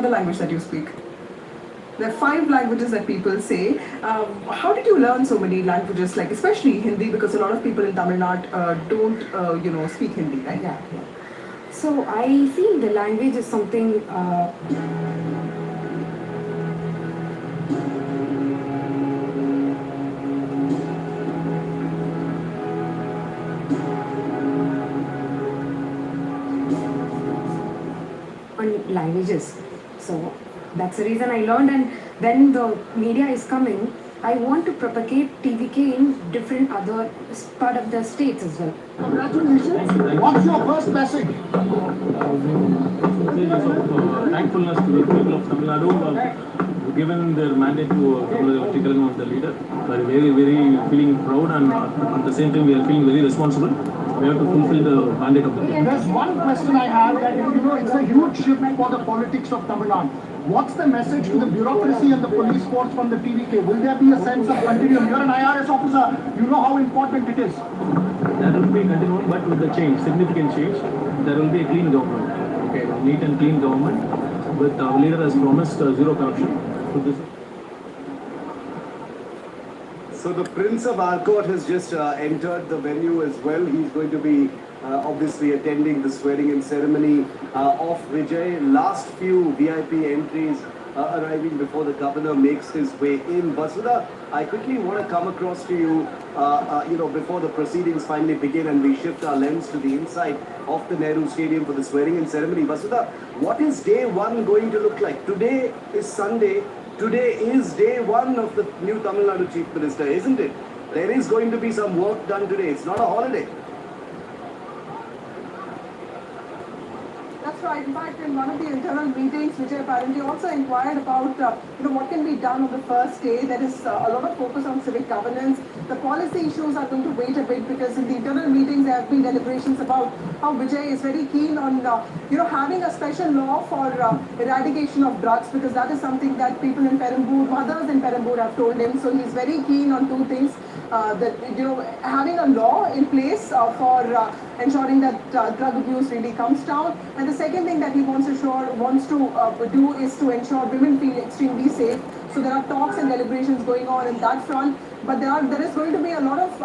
the language that you speak? There are five languages that people say. How did you learn so many languages, like especially Hindi, because a lot of people in Tamil Nadu don't, speak Hindi, right? Yeah, yeah. So I feel the language is something. On languages. So that's the reason I learned. And when the media is coming, I want to propagate TVK in different other part of the states as well. Congratulations. What's your first message? Messages of thankfulness to the people of Tamil Nadu who have given their mandate to Tamil Nadu the leader. We are very, very feeling proud, and at the same time we are feeling very responsible. We have to fulfill the mandate of the leader. There's one question I have that it's a huge shift for the politics of Tamil Nadu. What's the message to the bureaucracy and the police force from the TVK? Will there be a sense of continuum? You're an IRS officer. You know how important it is. There will be continuum, but with the change, significant change, there will be a clean government. Okay, a neat and clean government. With our leader has promised zero corruption. So this. So the Prince of Arcot has just entered the venue as well. He's going to be obviously attending the swearing-in ceremony of Vijay. Last few VIP entries arriving before the governor makes his way in. Vasudha, I quickly want to come across to you, before the proceedings finally begin and we shift our lens to the inside of the Nehru Stadium for the swearing-in ceremony. Vasudha, what is day one going to look like? Today is Sunday. Today is day one of the new Tamil Nadu Chief Minister, isn't it? There is going to be some work done today. It's not a holiday. That's right. In fact, in one of the internal meetings, Vijay apparently also inquired about, what can be done on the first day. There is a lot of focus on civic governance. The policy issues are going to wait a bit because in the internal meetings there have been deliberations about how Vijay is very keen on, having a special law for eradication of drugs, because that is something that people in Perambur, mothers in Perambur have told him. So he's very keen on two things. Having a law in place for ensuring that drug abuse really comes down, and the second thing that he wants to do is to ensure women feel extremely safe. So there are talks and deliberations going on in that front, but there is going to be a lot of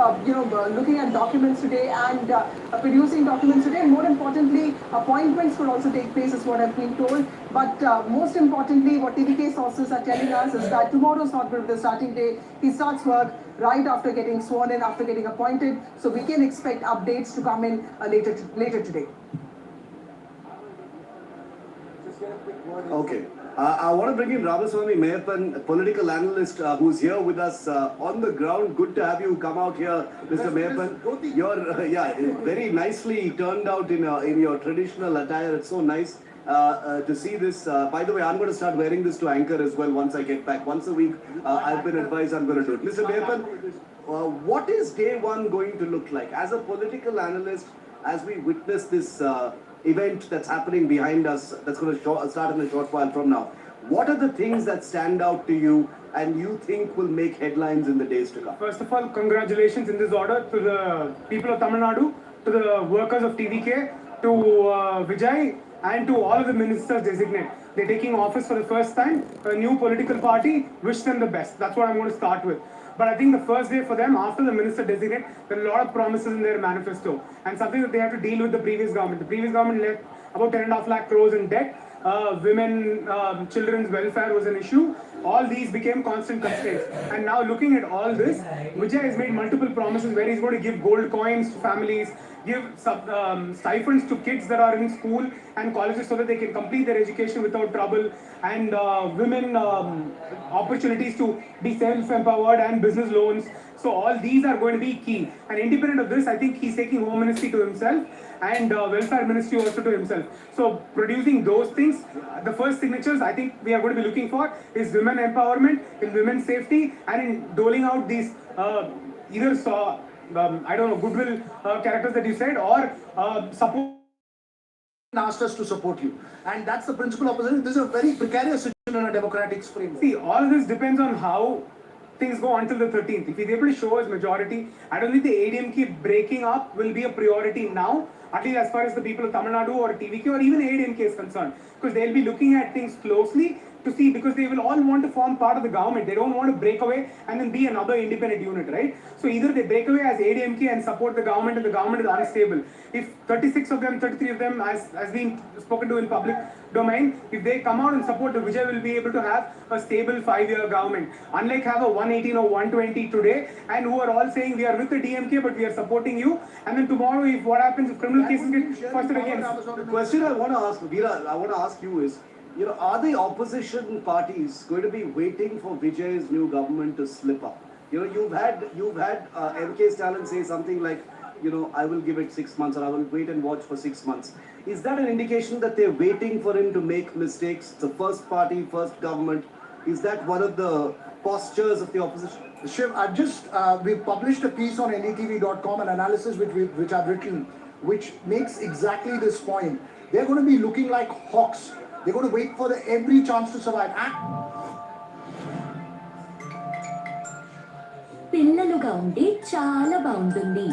looking at documents today and producing documents today, and more importantly, appointments could also take place, is what I've been told. But most importantly, what TVK sources are telling us is that tomorrow is not going to be the starting day. He starts work right after getting sworn in, after getting appointed. So we can expect updates to come in later today. Okay. I want to bring in Ramaswamy Mayappan, a political analyst who's here with us on the ground. Good to have you come out here, Mr. Mayappan. You're very nicely turned out in your traditional attire. It's so nice to see this. By the way, I'm going to start wearing this to anchor as well once I get back. Once a week, I've been advised I'm going to do it. Mr. Mayappan, what is day one going to look like? As a political analyst, as we witness this event that's happening behind us, that's going to start in a short while from now, what are the things that stand out to you and you think will make headlines in the days to come? First of all, congratulations in this order to the people of Tamil Nadu, to the workers of TVK, to Vijay, and to all of the ministers designate. They're taking office for the first time, a new political party. Wish them the best. That's what I'm going to start with. But I think the first day for them, after the minister designate, there are a lot of promises in their manifesto, and something that they have to deal with the previous government. The previous government left about 10.5 lakh crores in debt. Women, children's welfare was an issue. All these became constant constraints. And now looking at all this, Vijay has made multiple promises where he's going to give gold coins to families, give stipends to kids that are in school and colleges so that they can complete their education without trouble, and women opportunities to be self-empowered and business loans. So all these are going to be key. And independent of this, I think he's taking Home Ministry to himself and Welfare Ministry also to himself. So producing those things, the first signatures I think we are going to be looking for is women empowerment, in women's safety, and in doling out these goodwill characters that you said, or support. Asked us to support you, and that's the principal opposition. This is a very precarious situation in a democratic framework. See, all this depends on how things go until the 13th. If he's able to show his majority, I don't think the ADMK breaking up will be a priority now, at least as far as the people of Tamil Nadu or TVK or even ADMK is concerned, because they'll be looking at things closely to see, because they will all want to form part of the government. They don't want to break away and then be another independent unit, right? So either they break away as ADMK and support the government and the government is unstable. If 36 of them, 33 of them, as been spoken to in public domain, if they come out and support the Vijay, will be able to have a stable 5-year government. Unlike have a 118 or 120 today, and who are all saying we are with the DMK but we are supporting you, and then tomorrow if what happens if criminal cases get first against. The question I want to ask, Veera, I want to ask you is, are the opposition parties going to be waiting for Vijay's new government to slip up? You've had MK Stalin say something like, I will give it 6 months, or I will wait and watch for 6 months. Is that an indication that they're waiting for him to make mistakes? The first party, first government. Is that one of the postures of the opposition? Shiv, we published a piece on NETV.com, an analysis which I've written, which makes exactly this point. They're going to be looking like hawks. They're going to wait for every chance to survive. పిల్లలుగా ఉంటే చాలా బాగుంటుంది.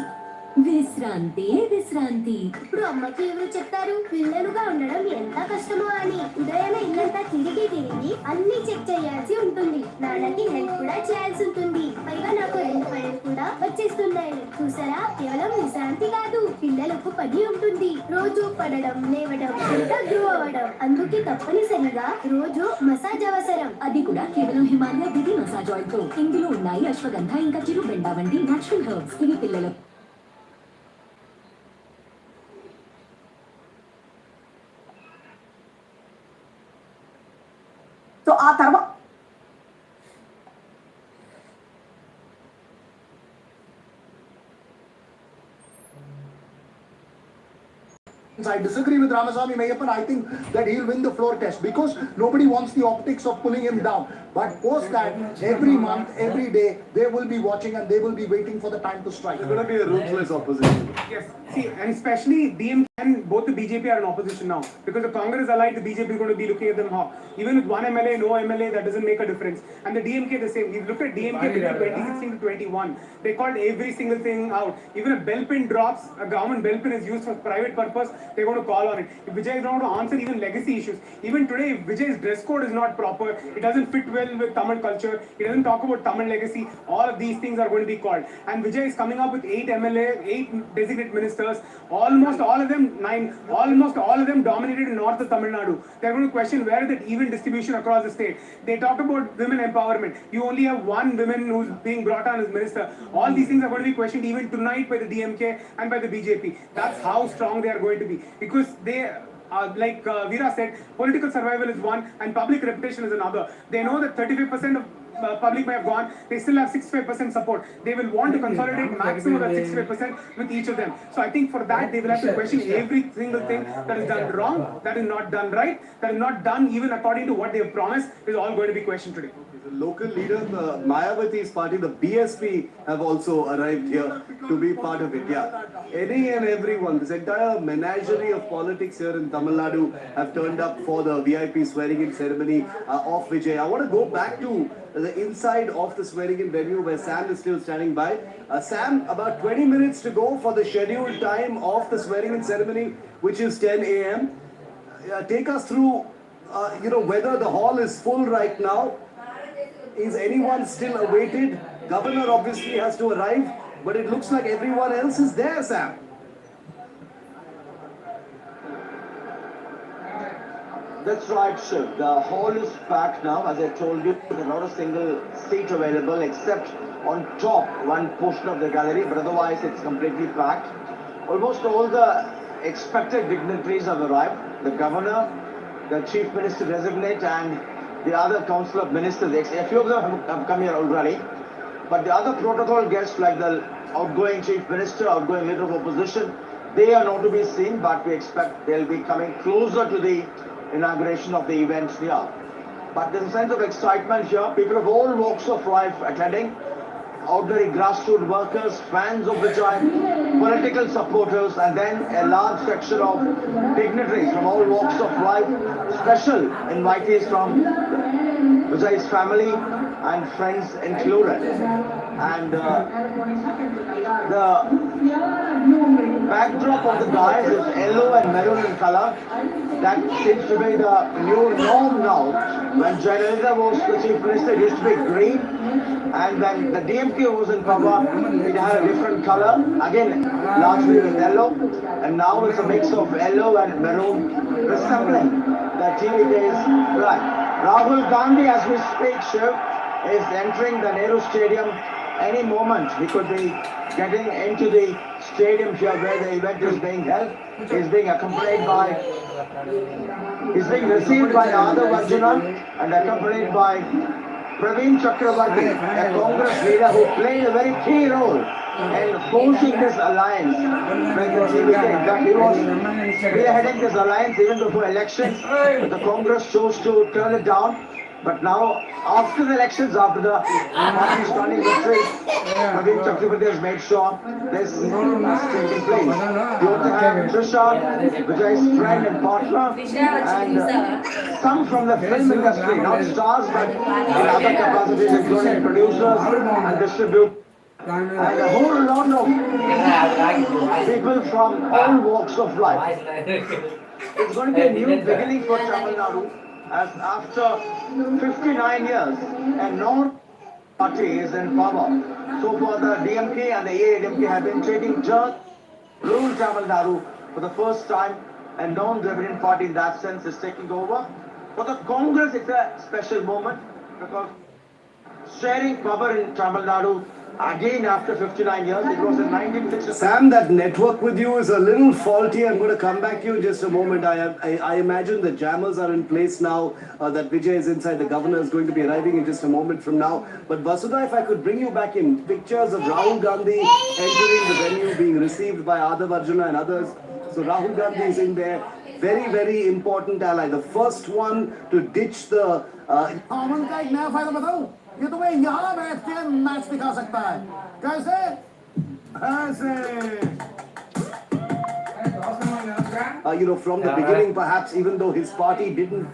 విశ్రాంతి విశ్రాంతి. ఇప్పుడు అమ్మకి ఎవరు చెప్తారు పిల్లలుగా ఉండడం ఎంత కష్టమో అని? ఉదయాన్నే ఇల్లంతా తిరిగి అన్ని చెక్ చేయాల్సి ఉంటుంది. నాన్నకి హెల్ప్ కూడా చేయాల్సి ఉంటుంది. పైగా నాకు 2 పనులు కూడా వచ్చేస్తున్నాయి. చూసారా, కేవలం విశ్రాంతి కాదు, పిల్లలకు పని ఉంటుంది. రోజు పడడం, లేవడం, ఎంత గ్రో అవ్వడం. అందుకే తప్పనిసరిగా రోజు మసాజ్ అవసరం. అది కూడా కేవలం హిమాలయ దిది మసాజ్ ఆయిల్ తో. ఇందులో ఉన్నాయి అశ్వగంధ ఇంకా చిరుబెండ వంటి నేచురల్ హెర్బ్స్. ఇవి పిల్లలకు సో ఆ తర్వాత I disagree with Ramaswamy Mayappan. I think that he'll win the floor test because nobody wants the optics of pulling him down. But post that, every month, every day, they will be watching and they will be waiting for the time to strike. There's going to be a ruthless opposition. Yes, see, and especially DMK and both the BJP are in opposition now, because the Congress allied, the BJP is going to be looking at them how. Even with one MLA, no MLA, that doesn't make a difference. And the DMK the same. You look at DMK between 2016 to 21, they called every single thing out. Even a bell pin drops, a government bell pin is used for private purpose, they're going to call on it. If Vijay is not going to answer even legacy issues, even today, if Vijay's dress code is not proper, it doesn't fit well with Tamil culture, he doesn't talk about Tamil legacy, all of these things are going to be called. And Vijay is coming up with 8 MLA, 8 designated ministers, almost all of them, 9, almost all of them dominated in north of Tamil Nadu. They're going to question where is that even distribution across the state. They talk about women empowerment. You only have one woman who's being brought on as minister. All these things are going to be questioned even tonight by the DMK and by the BJP. That's how strong they are going to be. Because they, like Veera said, political survival is one and public reputation is another. They know that 35% of public may have gone, they still have 65% support. They will want to consolidate maximum of that 65% with each of them. So I think for that, they will have to question every single thing that is done wrong, that is not done right, that is not done even according to what they have promised, is all going to be questioned today. The local leader, the Mayawati's party, the BSP, have also arrived here to be part of it. Yeah, any and everyone, this entire menagerie of politics here in Tamil Nadu have turned up for the VIP swearing-in ceremony of Vijay. I want to go back to the inside of the swearing-in venue where Sam is still standing by. Sam, about 20 minutes to go for the scheduled time of the swearing-in ceremony, which is 10 a.m. Take us through, whether the hall is full right now. Is anyone still awaited? Governor obviously has to arrive, but it looks like everyone else is there, Sam. That's right, Shiv. The hall is packed now. As I told you, there's not a single seat available except on top, one portion of the gallery, but otherwise it's completely packed. Almost all the expected dignitaries have arrived. The governor, the chief minister designate, and the other council of ministers. A few of them have come here already. But the other protocol guests, like the outgoing chief minister, outgoing leader of opposition, they are not to be seen, but we expect they'll be coming closer to the inauguration of the event here. But there's a sense of excitement here. People of all walks of life attending. Ordinary grassroots workers, fans of Vijay, political supporters, and then a large section of dignitaries from all walks of life, special invitees from Vijay's family, and friends included. And the backdrop of the dais is yellow and maroon in color. That seems to be the new norm now. When Jayalalitha was the chief minister, it used to be green. And when the DMK was in power, it had a different color. Again, largely with yellow. And now it's a mix of yellow and maroon, resembling the TVK's flag. Rahul Gandhi, as we speak, Shiv, is entering the Nehru Stadium any moment. He could be getting into the stadium here where the event is being held. He's being accompanied by, he's being received by Adav Arjuna and accompanied by Praveen Chakravarti, a Congress leader who played a very key role in forcing this alliance with the TVK. In fact, he was spearheading this alliance even before elections, but the Congress chose to turn it down. But now, after the elections, after the party stunning victory, Praveen Chakravarti has made sure this is taking place. You also have Trisha, Vijay's friend and partner, and some from the film industry, not stars, but in other capacities, including producers and distributors. And a whole lot of people from all walks of life. It's going to be a new beginning for Tamilnadu, as after 59 years, a non-party is in power. So far, the DMK and the AIDMK have been taking turns to rule Tamilnadu for the first time. A non-Dravidian party in that sense is taking over. For the Congress, it's a special moment because sharing power in Tamil Nadu again after 59 years. It was in 1960. Sam, that network with you is a little faulty. I'm going to come back to you in just a moment. I imagine the jammers are in place now, that Vijay is inside. The governor is going to be arriving in just a moment from now. But Vasudha, if I could bring you back in, pictures of Rahul Gandhi entering the venue, being received by Adav Arjuna and others. So Rahul Gandhi is in there. Very, very important ally. The first one to ditch the... अमन का एक नया फायदा बताऊं, ये तुम्हें यहाँ बैठ के मैच दिखा सकता है। कैसे? ऐसे। From the beginning, perhaps, even though his party didn't,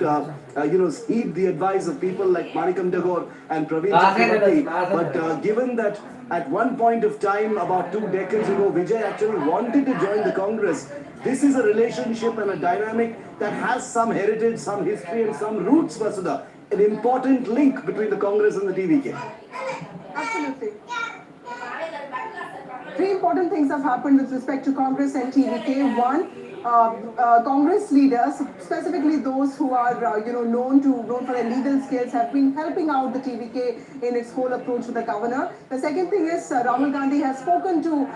heed the advice of people like Manikam Tagore and Praveen Chakravarti, but given that at one point of time, about 2 decades ago, Vijay actually wanted to join the Congress, this is a relationship and a dynamic that has some heritage, some history and some roots, Vasudha. An important link between the Congress and the TVK. Absolutely. 3 important things have happened with respect to Congress and TVK. One, Congress leaders, specifically those who are known for their legal skills, have been helping out the TVK in its whole approach to the governor. The second thing is Rahul Gandhi has spoken to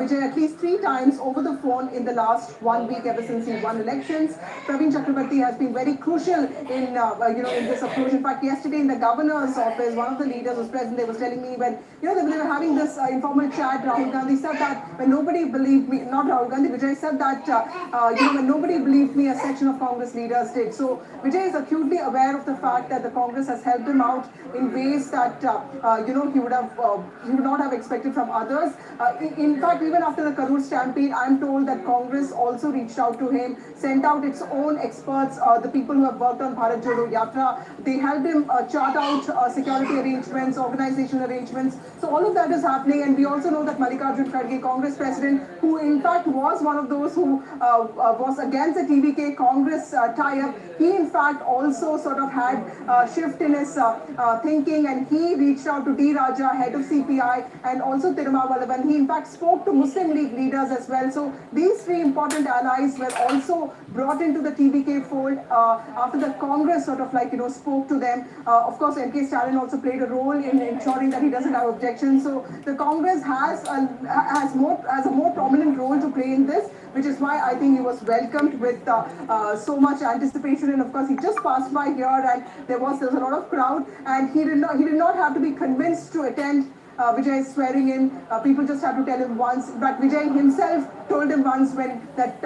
Vijay at least 3 times over the phone in the last 1 week ever since he won elections. Praveen Chakravarti has been very crucial in in this approach. In fact, yesterday in the governor's office, one of the leaders was present. They was telling me when they were having this informal chat, Rahul Gandhi said that when nobody believed me, not Rahul Gandhi, Vijay said that when nobody believed me, a section of Congress leaders did. So Vijay is acutely aware of the fact that the Congress has helped him out in ways that he would not have expected from others. In fact, even after the Karur stampede, I'm told that Congress also reached out to him, sent out its own experts, the people who have worked on Bharat Jodo Yatra. They helped him chart out security arrangements, organizational arrangements. So all of that is happening, and we also know that Mallikarjun Kharge, Congress president, who in fact was one of those who was against the TVK Congress tie-up, he in fact also sort of had a shift in his thinking, and he reached out to D. Raja, head of CPI, and also Tirumavallavan. He in fact spoke to Muslim League leaders as well. So these 3 important allies were also brought into the TVK fold after the Congress sort of spoke to them. Of course, M.K. Stalin also played a role in ensuring that he doesn't have objections. So the Congress has a more prominent role to play in this, which is why I think he was welcomed with so much anticipation. And of course, he just passed by here, and there was a lot of crowd, and he did not have to be convinced to attend Vijay's swearing in. People just had to tell him once. But Vijay himself told him once when that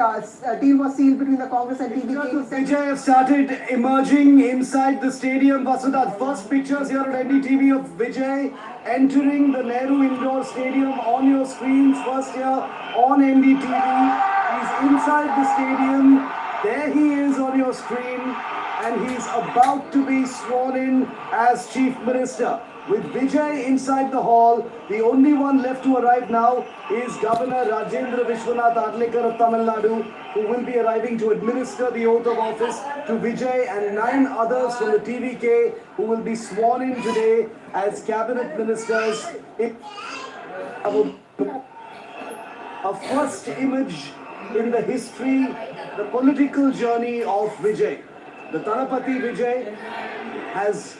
deal was sealed between the Congress and TVK. Vijay has started emerging inside the stadium. Vasudha, first pictures here on NDTV of Vijay entering the Nehru Indoor Stadium on your screens. First here on NDTV. He's inside the stadium. There he is on your screen, and he's about to be sworn in as Chief Minister. With Vijay inside the hall, the only one left to arrive now is Governor Rajendra Vishwanath Arlekar of Tamil Nadu, who will be arriving to administer the oath of office to Vijay and 9 others from the TVK who will be sworn in today as cabinet ministers. A first image in the history, the political journey of Vijay. The Talapati Vijay has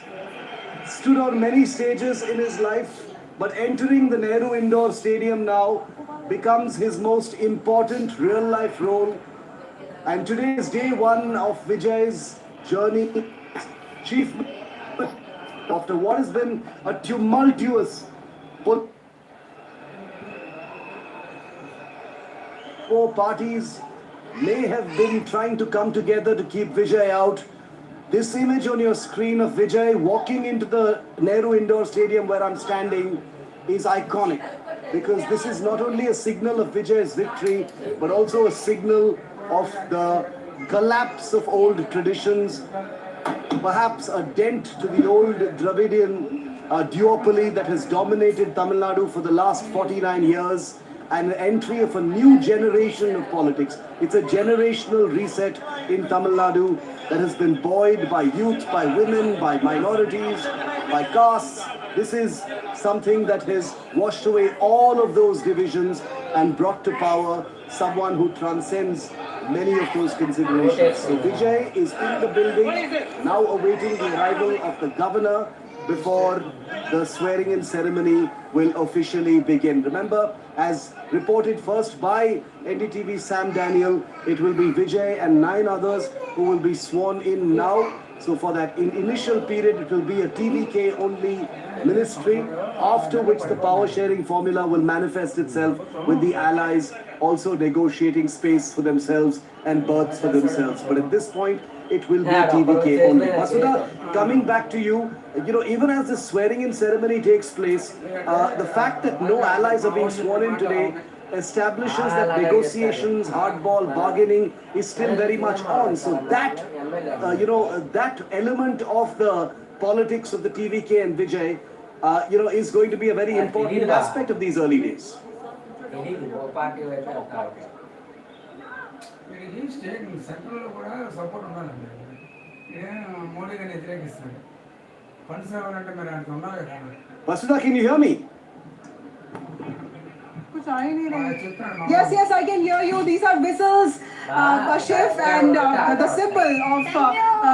stood on many stages in his life, but entering the Nehru Indoor Stadium now becomes his most important real-life role. And today is day one of Vijay's journey, chief after what has been a tumultuous four parties may have been trying to come together to keep Vijay out. This image on your screen of Vijay walking into the Nehru Indoor Stadium where I'm standing is iconic, because this is not only a signal of Vijay's victory, but also a signal of the collapse of old traditions, perhaps a dent to the old Dravidian duopoly that has dominated Tamil Nadu for the last 49 years, and the entry of a new generation of politics. It's a generational reset in Tamil Nadu that has been buoyed by youth, by women, by minorities, by castes. This is something that has washed away all of those divisions and brought to power someone who transcends many of those considerations. So Vijay is in the building, now awaiting the arrival of the governor before the swearing-in ceremony will officially begin. Remember, as reported first by NDTV's Sam Daniel, it will be Vijay and 9 others who will be sworn in now. So for that initial period, it will be a TVK only ministry, after which the power sharing formula will manifest itself with the allies also negotiating space for themselves and berths for themselves. But at this point, it will be TVK only. Masuda, coming back to you, even as the swearing-in ceremony takes place, the fact that no allies are being sworn in today establishes that negotiations, hardball, bargaining is still very much on. So that, that element of the politics of the TVK and Vijay, is going to be a very important aspect of these early days. వీడికి state సెంట్రల్లో కూడా support ఉండాలండి. మోడీ గారిని వ్యతిరేకిస్తున్నాడు. Funds రావాలంటే మరి ఆయనకు ఉండాలి కదా. Masuda, can you hear me? Yes, I can hear you. These are whistles, Kashif, and the symbol of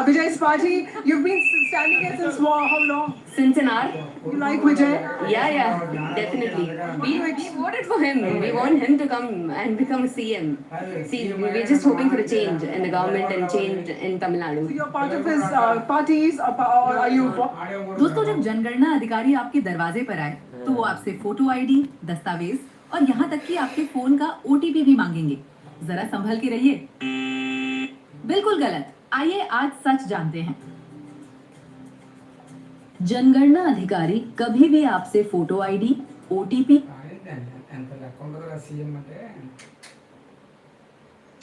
Vijay's party. You've been standing here since how long? Since an hour. You like Vijay? Yeah, definitely. We voted for him. We want him to come and become a CM. See, we're just hoping for a change in the government and change in Tamil Nadu. So you're part of his parties, or are you? दोस्तों, जब जनगणना अधिकारी आपके दरवाजे पर आए तो वो आपसे फोटो आईडी, दस्तावेज और यहाँ तक कि आपके फोन का OTP भी मांगेंगे. जरा संभल के रहिए. बिल्कुल गलत. आइए आज सच जानते हैं. जनगणना अधिकारी कभी भी आपसे photo ID, OTP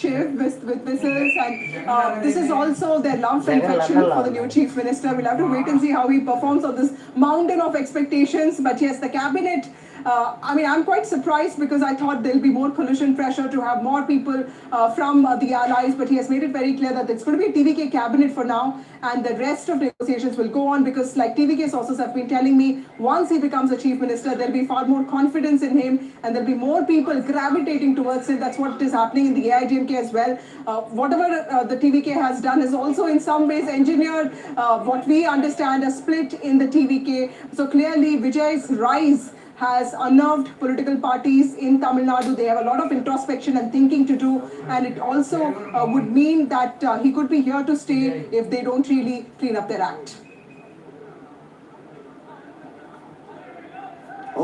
with whistles, and this is also their love infection for the new chief minister. We'll have to wait and see how he performs on this mountain of expectations. But yes, the cabinet, I'm quite surprised, because I thought there'll be more collision pressure to have more people from the allies, but he has made it very clear that it's going to be a TVK cabinet for now, and the rest of negotiations will go on, because like TVK sources have been telling me, once he becomes a chief minister, there'll be far more confidence in him, and there'll be more people gravitating towards him. That's what is happening in the AIDMK as well. Whatever the TVK has done is also in some ways engineered what we understand a split in the TVK. So clearly Vijay's rise has unnerved political parties in Tamil Nadu. They have a lot of introspection and thinking to do, and it also would mean that he could be here to stay if they don't really clean up their act.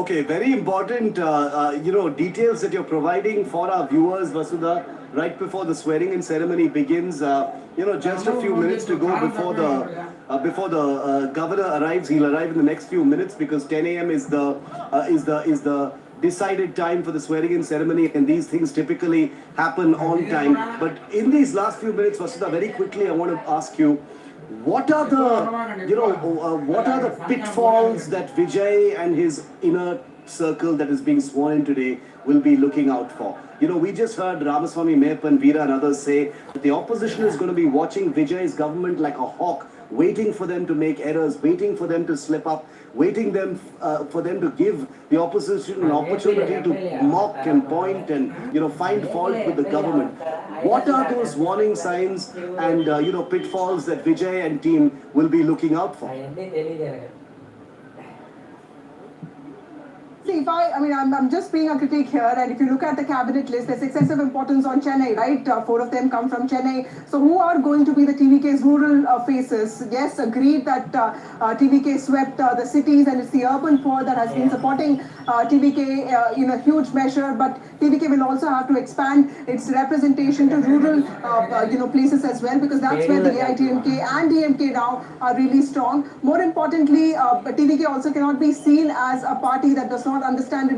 Okay, very important, details that you're providing for our viewers, Vasudha, right before the swearing-in ceremony begins. Just a few minutes to go before the governor arrives. He'll arrive in the next few minutes, because 10 a.m. is the decided time for the swearing-in ceremony, and these things typically happen on time. But in these last few minutes, Vasudha, very quickly, I want to ask you, What are what are the pitfalls that Vijay and his inner circle that is being sworn in today will be looking out for? We just heard Ramaswamy, Mayappan, Veera and others say that the opposition is going to be watching Vijay's government like a hawk, waiting for them to make errors, waiting for them to slip up, waiting for them to give the opposition an opportunity to mock and point and find fault with the government. What are those warning signs and pitfalls that Vijay and team will be looking out for? See, I'm just being a critic here, and if you look at the cabinet list, there's excessive importance on Chennai, right? 4 of them come from Chennai. So who are going to be the TVK's rural faces? Yes, agreed that TVK swept the cities, and it's the urban poor that has been supporting TVK in a huge measure, but TVK will also have to expand its representation to rural places as well, because that's where the AITMK and DMK now are really strong. More importantly, TVK also cannot be seen as a party that does not understand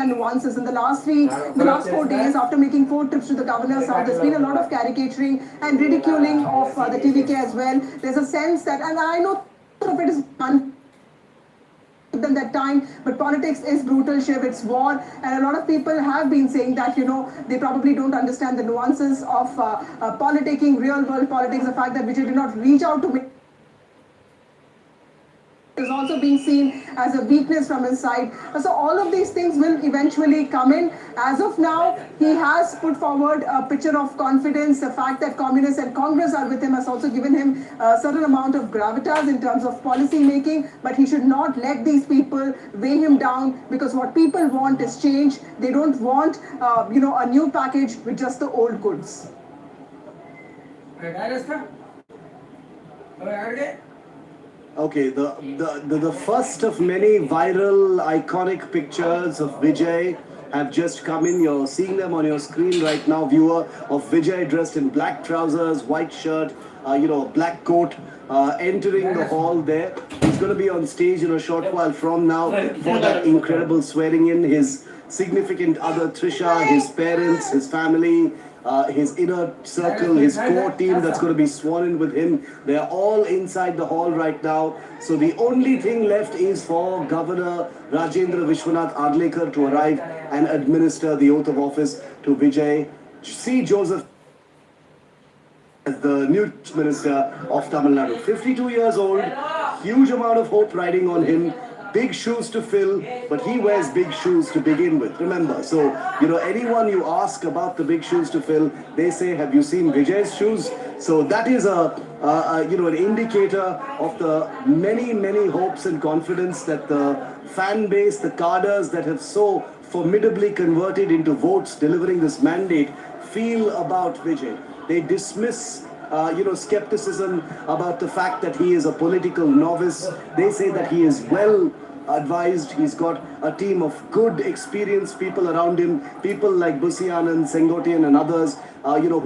nuances. In the last 4 days, after making 4 trips to the governor's house, there's been a lot of caricaturing and ridiculing of the TVK as well. There's a sense that, and I know some of it is them that time, but politics is brutal, Shiv, it's war, and a lot of people have been saying that they probably don't understand the nuances of politicking, real world politics. The fact that Vijay did not reach out to me is also being seen as a weakness from his side. So all of these things will eventually come in. As of now, he has put forward a picture of confidence. The fact that communists and Congress are with him has also given him a certain amount of gravitas in terms of policy making, but he should not let these people weigh him down, because what people want is change. They don't want a new package with just the old goods. Okay, the first of many viral iconic pictures of Vijay have just come in. You're seeing them on your screen right now, viewer, of Vijay dressed in black trousers, white shirt, a black coat, entering the hall there. He's going to be on stage in a short while from now for that incredible swearing in. His significant other Trisha, his parents, his family, his inner circle, his core team that's going to be sworn in with him. They're all inside the hall right now. So the only thing left is for Governor Rajendra Vishwanath Adlekar to arrive and administer the oath of office to Vijay C. Joseph as the new Minister of Tamilnadu. 52 years old, huge amount of hope riding on him. Big shoes to fill, but he wears big shoes to begin with. Remember, so anyone you ask about the big shoes to fill, they say, "Have you seen Vijay's shoes?" So that is an indicator of the many hopes and confidence that the fan base, the cadres that have so formidably converted into votes, delivering this mandate, feel about Vijay. They dismiss skepticism about the fact that he is a political novice. They say that he is well advised. He's got a team of good, experienced people around him, people like Busianan, Sengotian and others,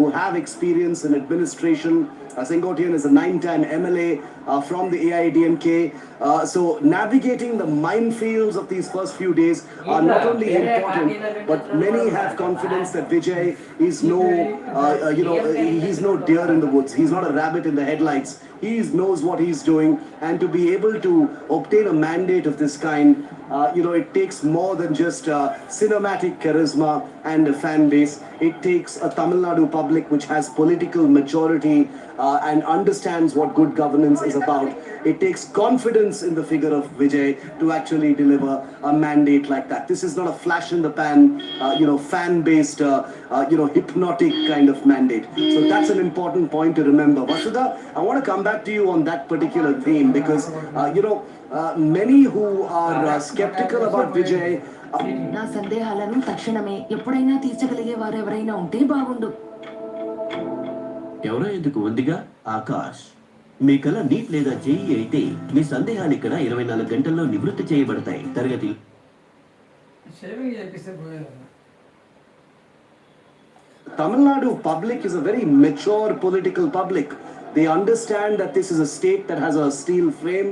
who have experience in administration. Sengotian is a 9-time MLA from the AIDMK. So navigating the minefields of these first few days are not only important, but many have confidence that Vijay is he's no deer in the woods. He's not a rabbit in the headlights. He knows what he's doing, and to be able to obtain a mandate of this kind, it takes more than just cinematic charisma and a fan base. It takes a Tamil Nadu public which has political maturity and understands what good governance is about. It takes confidence in the figure of Vijay to actually deliver a mandate like that. This is not a flash in the pan, fan-based, hypnotic kind of mandate. So that's an important point to remember. Vasudha, I want to come back to you on that particular theme because, many who are skeptical about Vijay నా సందేహాలను తక్షణమే ఎప్పుడైనా తీర్చగలిగే వారు ఎవరైనా ఉంటే బాగుండు. ఎవరో ఎందుకు ఉందిగా ఆకాష్. మీ కళ నీట్ లేదా జేఈ అయితే మీ సందేహాలు ఇక్కడ 24 గంటల్లో నివృత్తి చేయబడతాయి. తరగతి Tamil Nadu public is a very mature political public. They understand that this is a state that has a steel frame,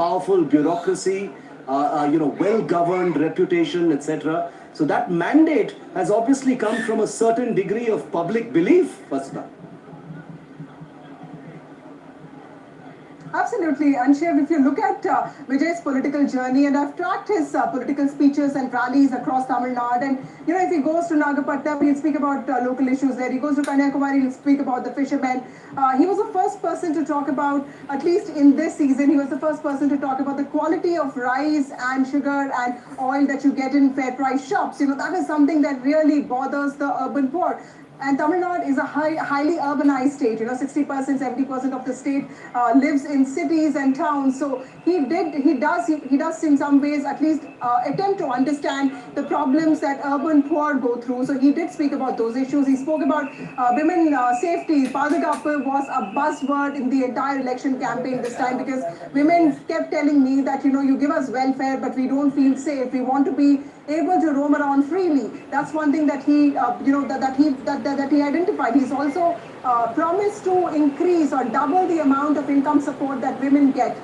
powerful bureaucracy, well-governed reputation, etc. So that mandate has obviously come from a certain degree of public belief, Vasudha. absolutely. And Shiv, if you look at Vijay's political journey, and I've tracked his political speeches and rallies across Tamil Nadu, and if he goes to Nagapattinam, he'll speak about local issues there. He goes to Kanyakumari, he'll speak about the fishermen. He was the first person to talk about, at least in this season, he was the first person to talk about the quality of rice and sugar and oil that you get in fair price shops. That is something that really bothers the urban poor. And Tamil Nadu is a highly urbanized state. 60%, 70% of the state lives in cities and towns. So he does in some ways at least attempt to understand the problems that urban poor go through. So he did speak about those issues. He spoke about women safety. Padagappu was a buzzword in the entire election campaign this time, because women kept telling me that you give us welfare, but we don't feel safe. We want to be able to roam around freely. That's one thing that he that he identified. He's also promised to increase or double the amount of income support that women get.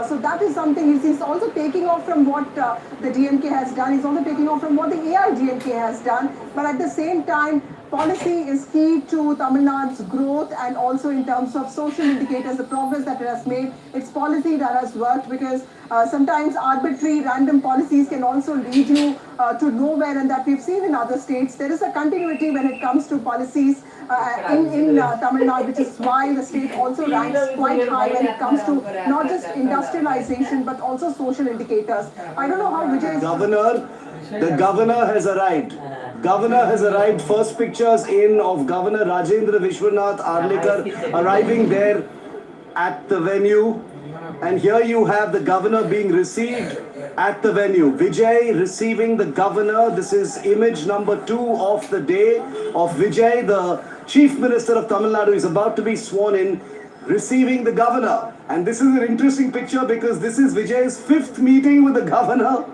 So that is something he's also taking off from what the DMK has done. He's also taking off from what the AIDMK has done. But at the same time, policy is key to Tamil Nadu's growth, and also in terms of social indicators, the progress that it has made. It's policy that has worked, because sometimes arbitrary, random policies can also lead you to nowhere, and that we've seen in other states. There is a continuity when it comes to policies in Tamil Nadu, which is why the state also ranks quite high when it comes to not just industrialization but also social indicators. I don't know how Vijay is... The governor has arrived. Governor has arrived. First pictures in of Governor Rajendra Vishwanath Arlekar arriving there at the venue. And here you have the governor being received at the venue. Vijay receiving the governor. This is image number 2 of the day of Vijay, the Chief Minister of Tamil Nadu, is about to be sworn in, receiving the governor. And this is an interesting picture, because this is Vijay's 5th meeting with the governor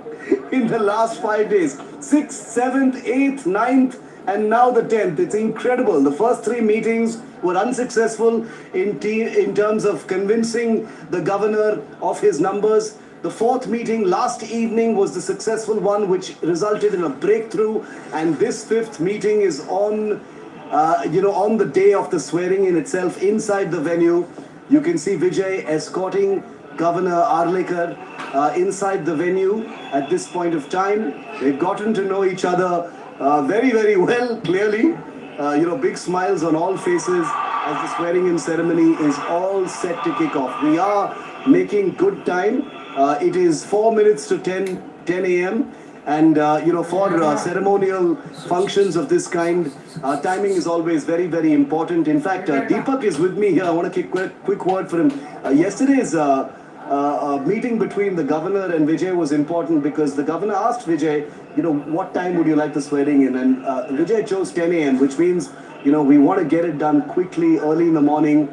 in the last 5 days. 6th, 7th, 8th, 9th, and now the 10th. It's incredible. The first 3 meetings were unsuccessful in terms of convincing the governor of his numbers. The 4th meeting last evening was the successful one, which resulted in a breakthrough. And this 5th meeting is on the day of the swearing in itself, inside the venue. You can see Vijay escorting Governor Arlekar inside the venue at this point of time. They've gotten to know each other very, very well, clearly. Big smiles on all faces as the swearing-in ceremony is all set to kick off. We are making good time. It is 4 minutes to 10 a.m. And, for ceremonial functions of this kind, timing is always very, very important. In fact, Deepak is with me here. I want to give a quick word for him. Yesterday's meeting between the governor and Vijay was important, because the governor asked Vijay, what time would you like the swearing in? And Vijay chose 10 a.m., which means, we want to get it done quickly, early in the morning.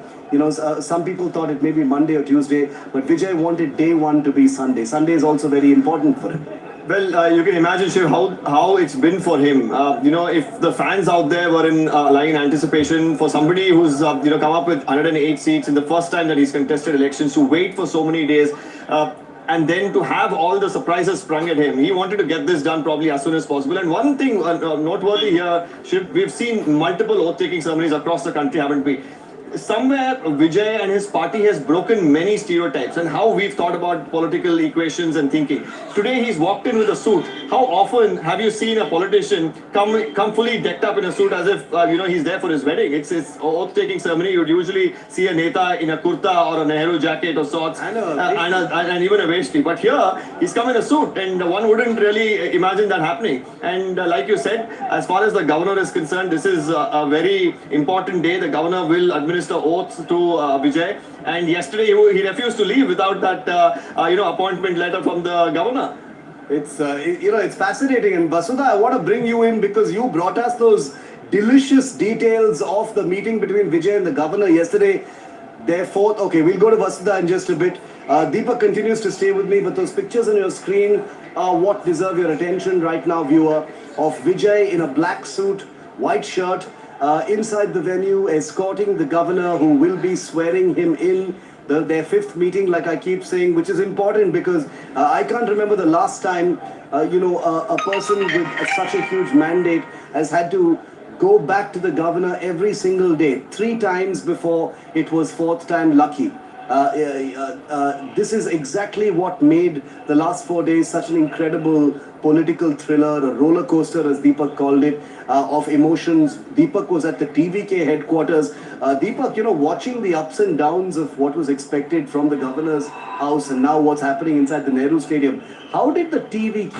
Some people thought it may be Monday or Tuesday, but Vijay wanted day 1 to be Sunday. Sunday is also very important for him. Well, you can imagine, Shiv, how it's been for him. If the fans out there were in line anticipation for somebody who's come up with 108 seats in the first time that he's contested elections, to wait for so many days, and then to have all the surprises sprung at him. He wanted to get this done probably as soon as possible. And one thing noteworthy here, Shiv, we've seen multiple oath-taking ceremonies across the country, haven't we? Somewhere Vijay and his party has broken many stereotypes and how we've thought about political equations and thinking. Today he's walked in with a suit. How often have you seen a politician come fully decked up in a suit as if he's there for his wedding? It's his oath-taking ceremony. You'd usually see a neta in a kurta or a Nehru jacket of sorts, and even a veshti. But here he's come in a suit, and one wouldn't really imagine that happening. And like you said, as far as the governor is concerned, this is a very important day. The governor will administer oaths to Vijay, and yesterday he refused to leave without that appointment letter from the governor. It's it's fascinating. And Vasudha, I want to bring you in, because you brought us those delicious details of the meeting between Vijay and the governor yesterday. Therefore, okay, we'll go to Vasudha in just a bit. Deepak continues to stay with me, but those pictures on your screen are what deserve your attention right now, viewer, of Vijay in a black suit, white shirt, inside the venue, escorting the governor, who will be swearing him in. Their 5th meeting, like I keep saying, which is important, because I can't remember the last time a person with such a huge mandate has had to go back to the governor every single day. 3 times before it was 4th time lucky. This is exactly what made the last 4 days such an incredible political thriller, a roller coaster, as Deepak called it, of emotions. Deepak was at the TVK headquarters. Deepak, watching the ups and downs of what was expected from the governor's house and now what's happening inside the Nehru Stadium. How did the TV...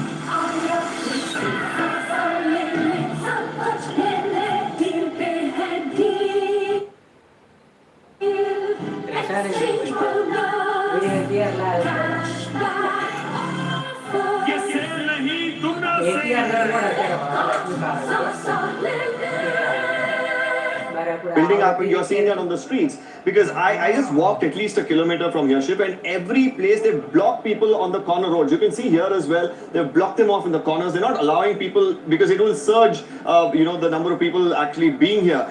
building up, and you're seeing that on the streets, because I just walked at least a kilometer from here, Shiv, and every place they've blocked people on the corner roads. You can see here as well, they've blocked them off in the corners. They're not allowing people, because it will surge the number of people actually being here.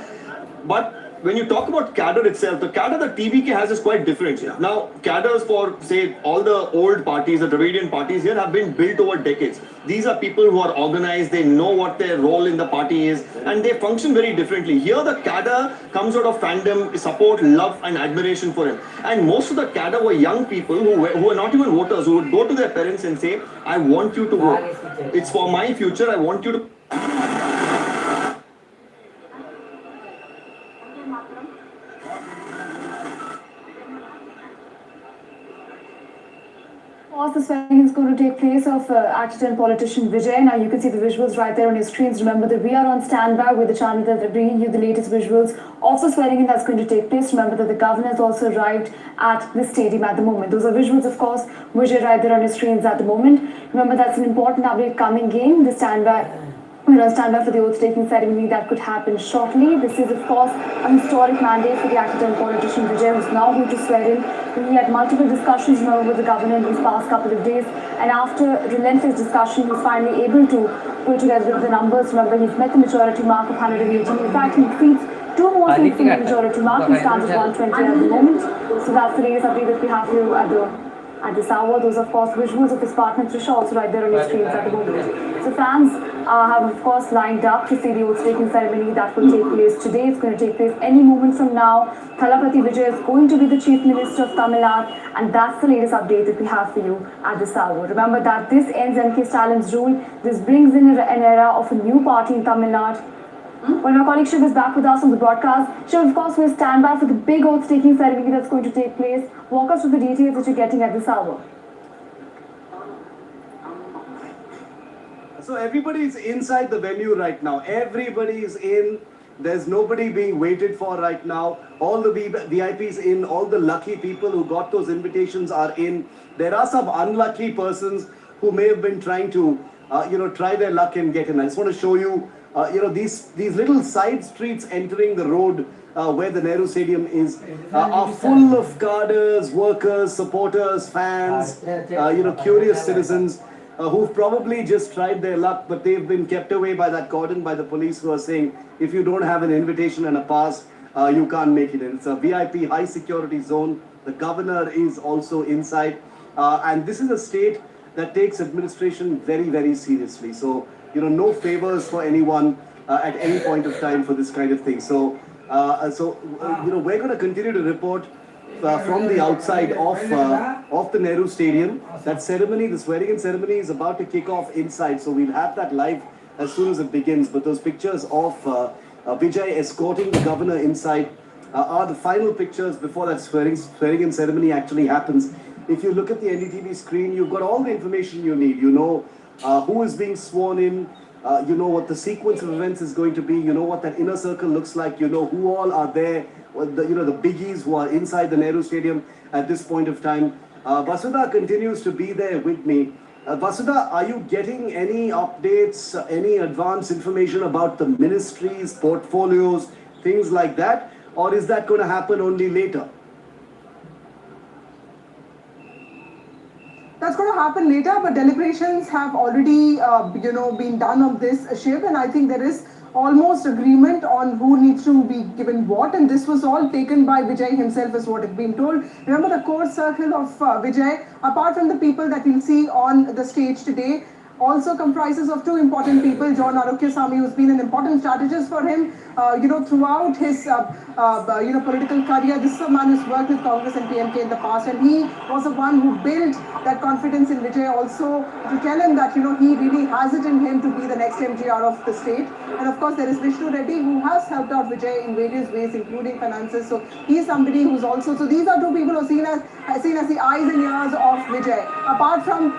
But when you talk about cadre itself, the cadre that TVK has is quite different. Now, cadres for, say, all the old parties, the Dravidian parties here, have been built over decades. These are people who are organized, they know what their role in the party is, and they function very differently. Here, the cadre comes out of fandom, support, love, and admiration for him. And most of the cadre were young people who are not even voters, who would go to their parents and say, I want you to vote. It's for my future, I want you to... The swearing is going to take place of actor and politician Vijay. Now you can see the visuals right there on your screens. Remember that we are on standby with the channel that are bringing you the latest visuals of the swearing in that's going to take place. Remember that the governor has also arrived at the stadium at the moment. Those are visuals, of course, Vijay right there on your screens at the moment. Remember that's an important update coming in. The standby. We're on standby for the oath-taking ceremony that could happen shortly. This is, of course, an historic mandate for the actor and politician Vijay, who's now going to swear in. We had multiple discussions, with the governor in these past couple of days, and after relentless discussion, he's finally able to pull together the numbers. Remember, he's met the majority mark of 118. In fact, he exceeds 2 more seats from the majority mark. He stands at 120 at the moment. So that's the latest update that we have for you at this hour. Those, of course, visuals of his partner Trisha also right there on your screens at the moment. So fans have, of course, lined up to see the oath-taking ceremony that will take place today. It's going to take place any moment from now. Thalapathy Vijay is going to be the Chief Minister of Tamilnadu, and that's the latest update that we have for you at this hour. Remember that this ends M.K. Stalin's rule. This brings in an era of a new party in Tamilnadu. Well, my colleague Shiv is back with us on the broadcast. Shiv, of course, we'll stand by for the big oath-taking ceremony that's going to take place. Walk us through the details that you're getting at this hour. So everybody's inside the venue right now. Everybody's in. There's nobody being waited for right now. All the VIPs in. All the lucky people who got those invitations are in. There are some unlucky persons who may have been trying to, try their luck and get in. I just want to show you, these little side streets entering the road where the Nehru Stadium is are full of cadres, workers, supporters, fans, curious citizens who've probably just tried their luck, but they've been kept away by that cordon by the police, who are saying, if you don't have an invitation and a pass, you can't make it in. It's a VIP high security zone. The governor is also inside. And this is a state that takes administration very, very seriously. So, no favors for anyone at any point of time for this kind of thing. So, we're going to continue to report from the outside of the Nehru Stadium. That ceremony, the swearing-in ceremony, is about to kick off inside. So we'll have that live as soon as it begins. But those pictures of Vijay escorting the governor inside are the final pictures before that swearing-in ceremony actually happens. If you look at the NDTV screen, you've got all the information you need. You know who is being sworn in. You know what the sequence of events is going to be. You know what that inner circle looks like. You know who all are there. The biggies who are inside the Nehru Stadium at this point of time. Vasudha continues to be there with me. Vasudha, are you getting any updates, any advance information about the ministries, portfolios, things like that? Or is that going to happen only later? That's going to happen later, but deliberations have already, been done on this, Shiv, and I think there is almost agreement on who needs to be given what, and this was all taken by Vijay himself, is what is being told. Remember, the core circle of Vijay, apart from the people that we'll see on the stage today, also comprises of two important people. John Arokyasamy, who's been an important strategist for him, throughout his, political career. This is a man who's worked with Congress and PMK in the past, and he was the one who built that confidence in Vijay also to tell him that, he really has it in him to be the next MGR of the state. And of course, there is Vishnu Reddy, who has helped out Vijay in various ways, including finances. So he's somebody who's also, so these are two people who are seen as the eyes and ears of Vijay. Apart from,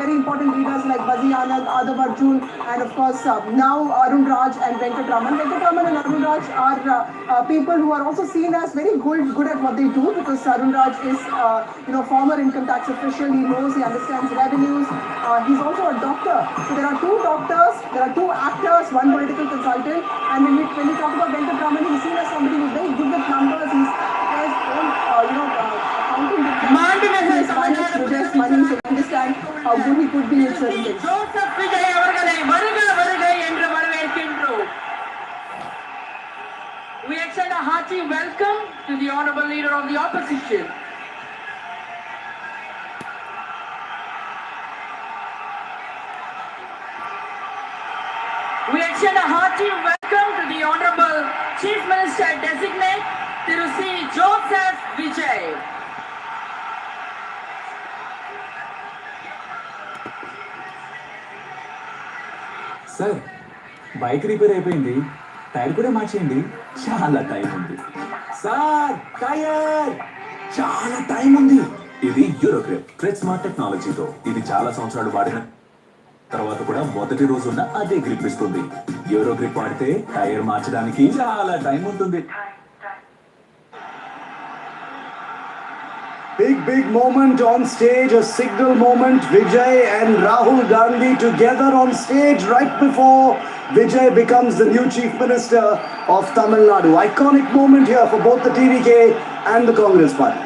very important leaders like Bazi Anand, Adav Arjun, and of course, now Arun Raj and Venkatraman. Venkatraman and Arun Raj are people who are also seen as very good at what they do, because Arun Raj is, former income tax official. He knows, he understands revenues. He's also a doctor. So there are two doctors, there are two actors, one political consultant. And when we talk about Venkatraman, he's seen as somebody who's very good with numbers. He's his own, accounting. He's managed Vijay's money, so we understand how good he could be in certain things. We extend a hearty welcome to the Honorable Leader of the Opposition. We extend a hearty welcome to the Honorable Chief Minister Designate, Tirusi Joseph Vijay. Sir bike repair అయిపోయింది, tyre కూడా మార్చేయండి. చాలా time ఉంది sir, tyre చాలా time ఉంది. ఇది యూరోగ్రిప్ thread smart టెక్నాలజీతో. ఇది చాలా సంవత్సరాలు వాడిన తర్వాత కూడా మొదటి రోజున్న అదే గ్రిప్ ఇస్తుంది. యూరోగ్రిప్ వాడితే టైర్ మార్చడానికి చాలా టైం ఉంటుంది. Big moment on stage, a signal moment. Vijay and Rahul Gandhi together on stage right before Vijay becomes the new Chief Minister of Tamil Nadu. Iconic moment here for both the TVK and the Congress party.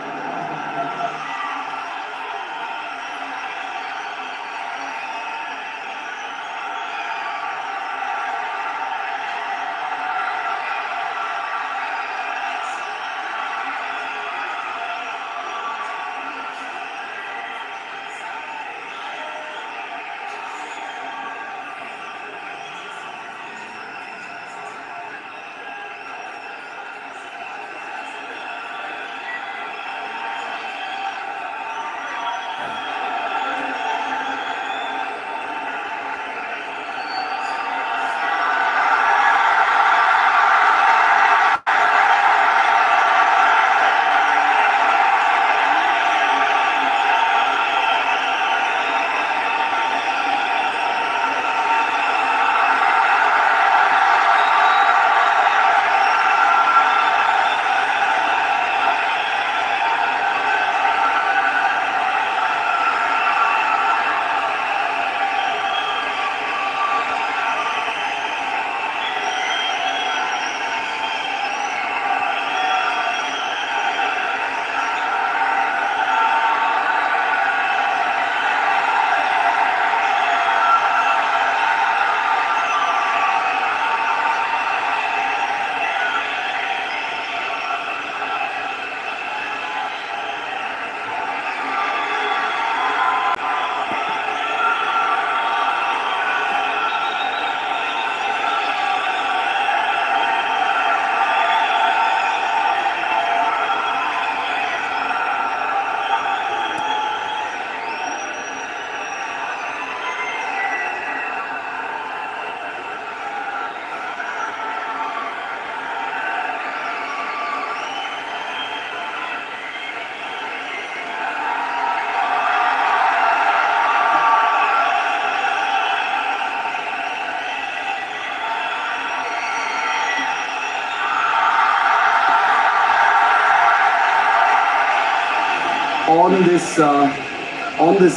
On this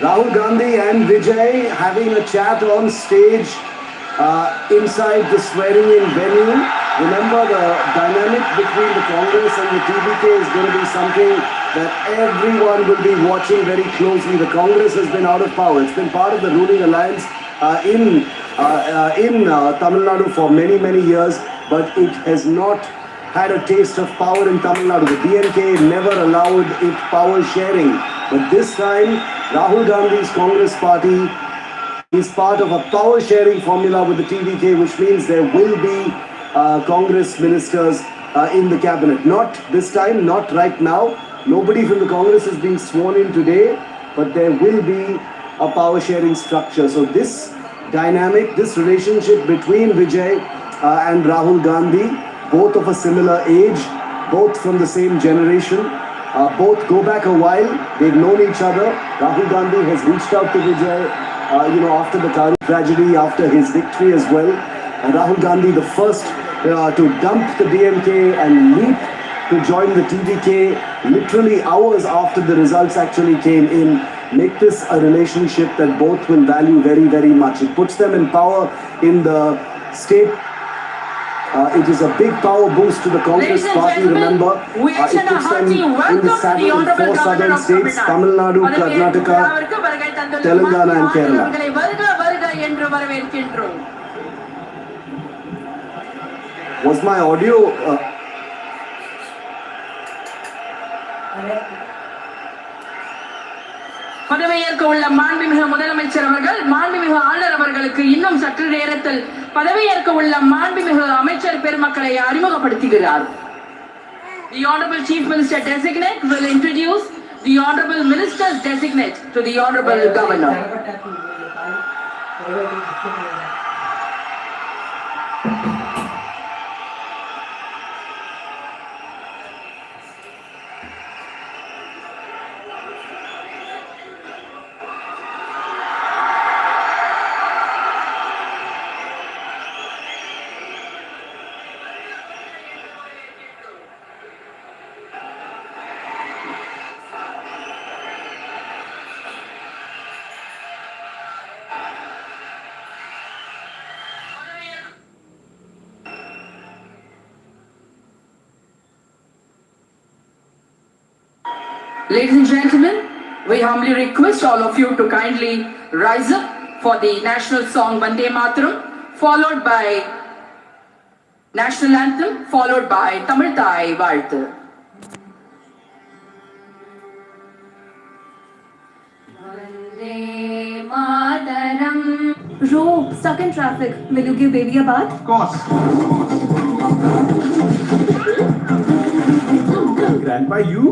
Rahul Gandhi and Vijay having a chat on stage inside the swearing-in venue. Remember, the dynamic between the Congress and the TVK is going to be something that everyone will be watching very closely. The Congress has been out of power. It's been part of the ruling alliance in Tamil Nadu for many years, but it has not had a taste of power in Tamil Nadu. The DNK never allowed it power sharing But this time, Rahul Gandhi's Congress party is part of a power sharing formula with the TVK, which means there will be Congress ministers in the cabinet. Not this time, not right now. Nobody from the Congress is being sworn in today, but there will be a power sharing structure. So this dynamic, this relationship between Vijay and Rahul Gandhi, both of a similar age, both from the same generation, both go back a while. They've known each other. Rahul Gandhi has reached out to Vijay, after the Kari tragedy, after his victory as well. And Rahul Gandhi, the first to dump the DMK and leap to join the TVK literally hours after the results actually came in, make this a relationship that both will value very, very much. It puts them in power in the state. It is a big power boost to the Congress party, remember. It puts them in the saddle in 4 southern states, Tamilnadu, Karnataka, Telangana and Kerala. Was my audio... பதவியேற்க உள்ள மாண்புமிகு முதலமைச்சர் அவர்கள் மாண்புமிகு ஆளுநர் அவர்களுக்கு இன்னும் சற்று நேரத்தில் பதவியேற்க உள்ள மாண்புமிகு அமைச்சர் பெருமக்களை அறிமுகப்படுத்துகிறார். The Honorable Chief Minister Designate will introduce the Honorable Ministers Designate to the Honorable Governor. Ladies and gentlemen, we humbly request all of you to kindly rise up for the national song Vande Mataram, followed by national anthem, followed by Tamil Thai Vaalthu. Vande Mataram. Ro, stuck in traffic. Will you give baby a bath? Of course. Grandpa, you?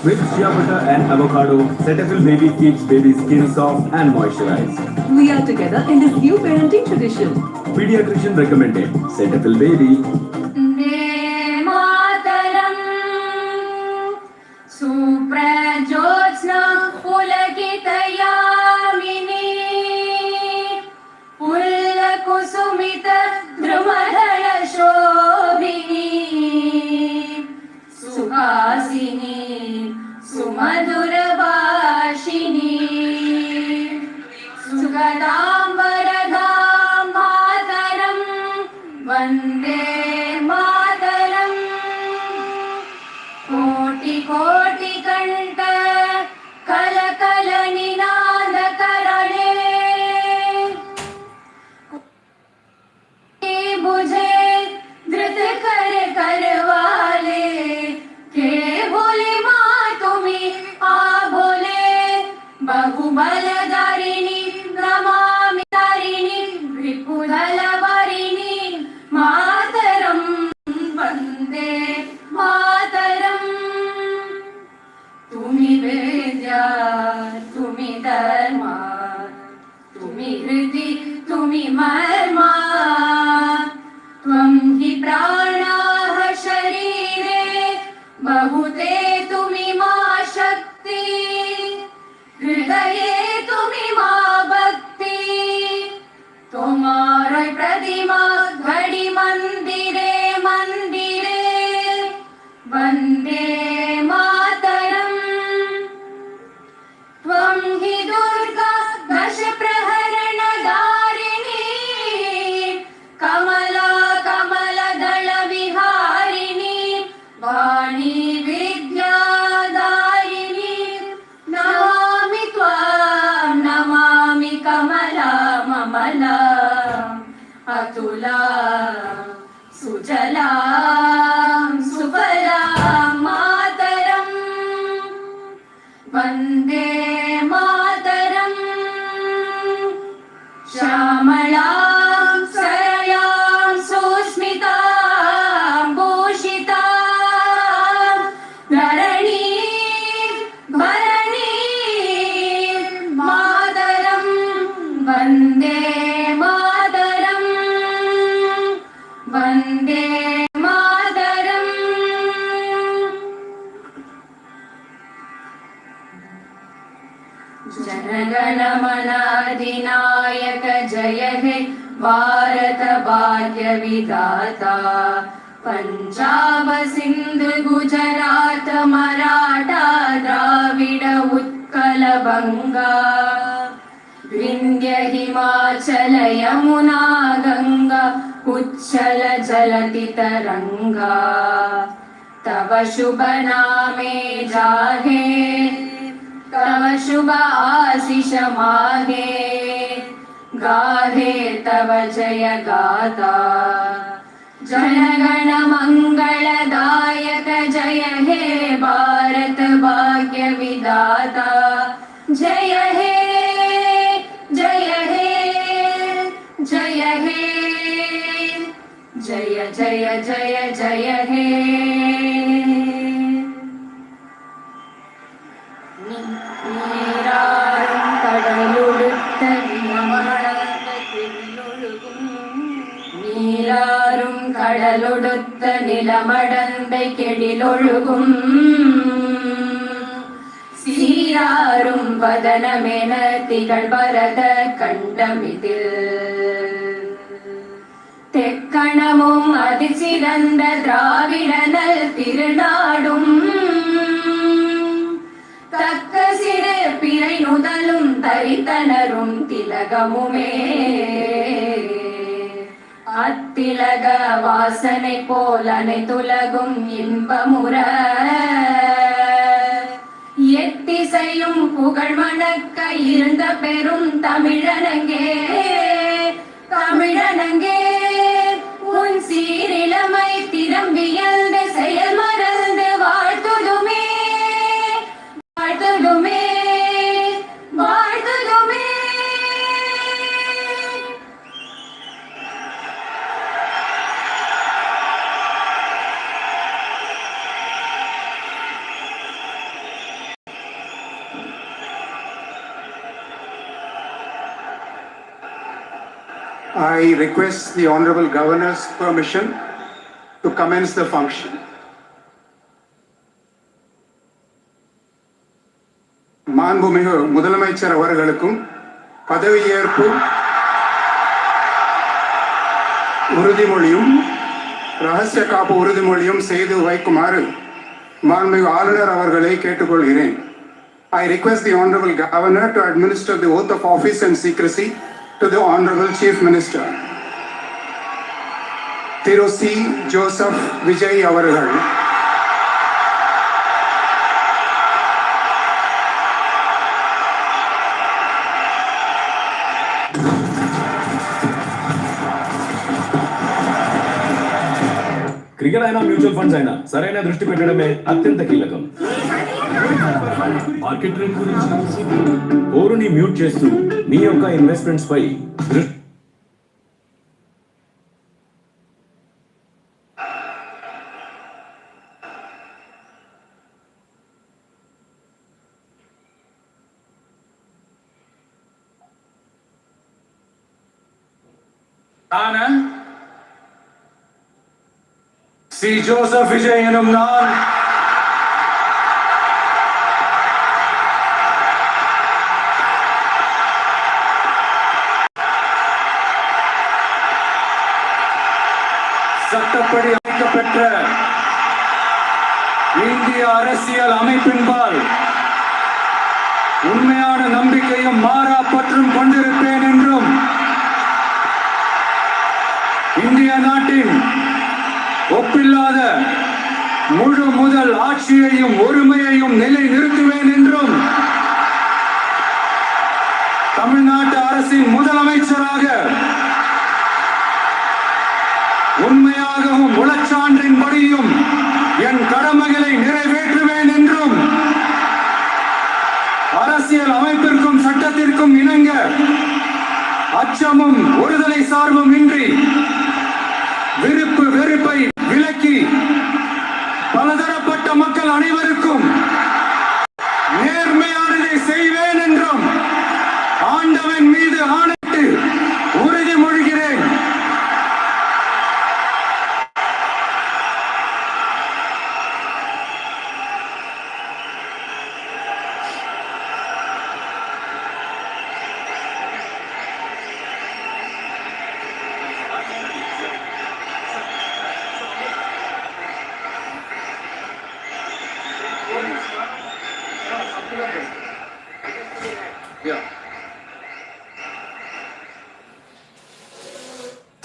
With shea butter and avocado, Cetaphil baby keeps baby's skin soft and moisturized. We are together in this new parenting tradition. Pediatrician recommended Cetaphil baby. Vande Mataram. Suprajotsna pulakitayamini. Pullakusumita drumadaya shobhini. Suhasini. Sumadurabashini Sugadambaradam Mataram Vande Mataram Koti Koti Kanta Kala Kala Ninada Karane Bujhe Dhrit Kar Karwale Ke Bole Bahubaladharini, Namami Dharini, Ripudhalavarini, Mataram, Vande Mataram. Tumi Vedya, Tumi Dharma, Tumi Hriti, Tumi Marma, Tvam hi pranaha sharire, Bahute Tumi ma Shakti. हृदये तुम्ही मा भक्ति तुम्हारे प्रतिमा घड़ी मंदिरे मंदिरे वंदे मातरम त्वं हि दुर्गा दश प्रहरण दारिणी वन्दे मातरम् श्यामलां सरयां सुस्मितां भूषितां धरणीं भरणीं मातरं वन्दे मातरं वन्दे मातरम् जनगणमन अधिनायक जय हे भारत भाग्य विधाता पंजाब सिंध गुजरात मराठा द्राविड उत्कल बंगा विंध्य हिमाचल यमुना गंगा उच्चल जलति तरंगा तव शुभ नामे जाहे तव शुभ आशीष माहे गाहे तव जय गाथा जनगण मंगलदायक जय हे भारत भाग्य विधाता जय हे जय हे जय हे जय जय जय जय हे நீராறும் கடலொடுத்த நிலமடந்தை கெடிலொழுகும் சீராறும் வதனமென திகழ் பரத கண்டமிதில் தெக்கணமும் அதிசிறந்த திராவிடனல் திருநாடும் தக்க சிறு பிறை நுதலும் தரித்தனரும் திலகமுமே அத்திலக வாசனை போல் அனைத்துலகும் இன்பமுற எத்திசையும் புகழ் மணக்க இருந்த பெரும் தமிழனங்கே தமிழனங்கே உன் சீரிழமை திறம்பியல்ந்து செயல் மறந்து வாழ்த்துதுமே வாழ்த்துதுமே வாழ்த்துதுமே. I request the Honorable Governor's permission to commence the function. மாண்புமிகு முதலமைச்சர் அவர்களுக்கும் பதவியேற்பு உறுதிமொழியும் ரகசிய காப்பு உறுதிமொழியும் செய்து வைக்குமாறு மாண்புமிகு ஆளுநர் அவர்களை கேட்டுக்கொள்கிறேன். I request the Honorable Governor to administer the oath of office and secrecy to the Honorable Chief Minister. Thiru C. Joseph Vijay அவர்கள் క్రికెట్ అయినా మ్యూచువల్ ఫండ్స్ అయినా సరైన దృష్టి పెట్టడమే అత్యంత కీలకం. మార్కెట్ రేట్ గురించి ఓరుని మ్యూట్ చేస్తూ మీ యొక్క ఇన్వెస్ట్మెంట్స్ పై சி ஜோசப் விஜய் எனும் நான் சட்டப்படி அமைக்கப்பெற்ற இந்திய அரசியல் அமைப்பின்பால் உண்மையான நம்பிக்கையும் மாறா பற்றும் கொண்டிருப்பேன் என்றும் இந்திய நாட்டின் ஒப்பில்லாத முழு முதல் ஆட்சியையும் ஒருமையையும் நிலை நிறுத்துவேன் என்றும் தமிழ்நாட்டு அரசின் முதலமைச்சராக உண்மையாகவும் உளச்சான்றின்படியும் என் கடமைகளை நிறைவேற்றுவேன் என்றும் அச்சமும் ஒருதலை சார்பும் இன்றி விருப்பு வெறுப்பை விலக்கி பலதரப்பட்ட மக்கள் அனைவருக்கும் நேர்மையானதை செய்வேன் என்றும் ஆண்டவன் மீது ஆணையிட்டு உறுதிமொழிகிறேன்.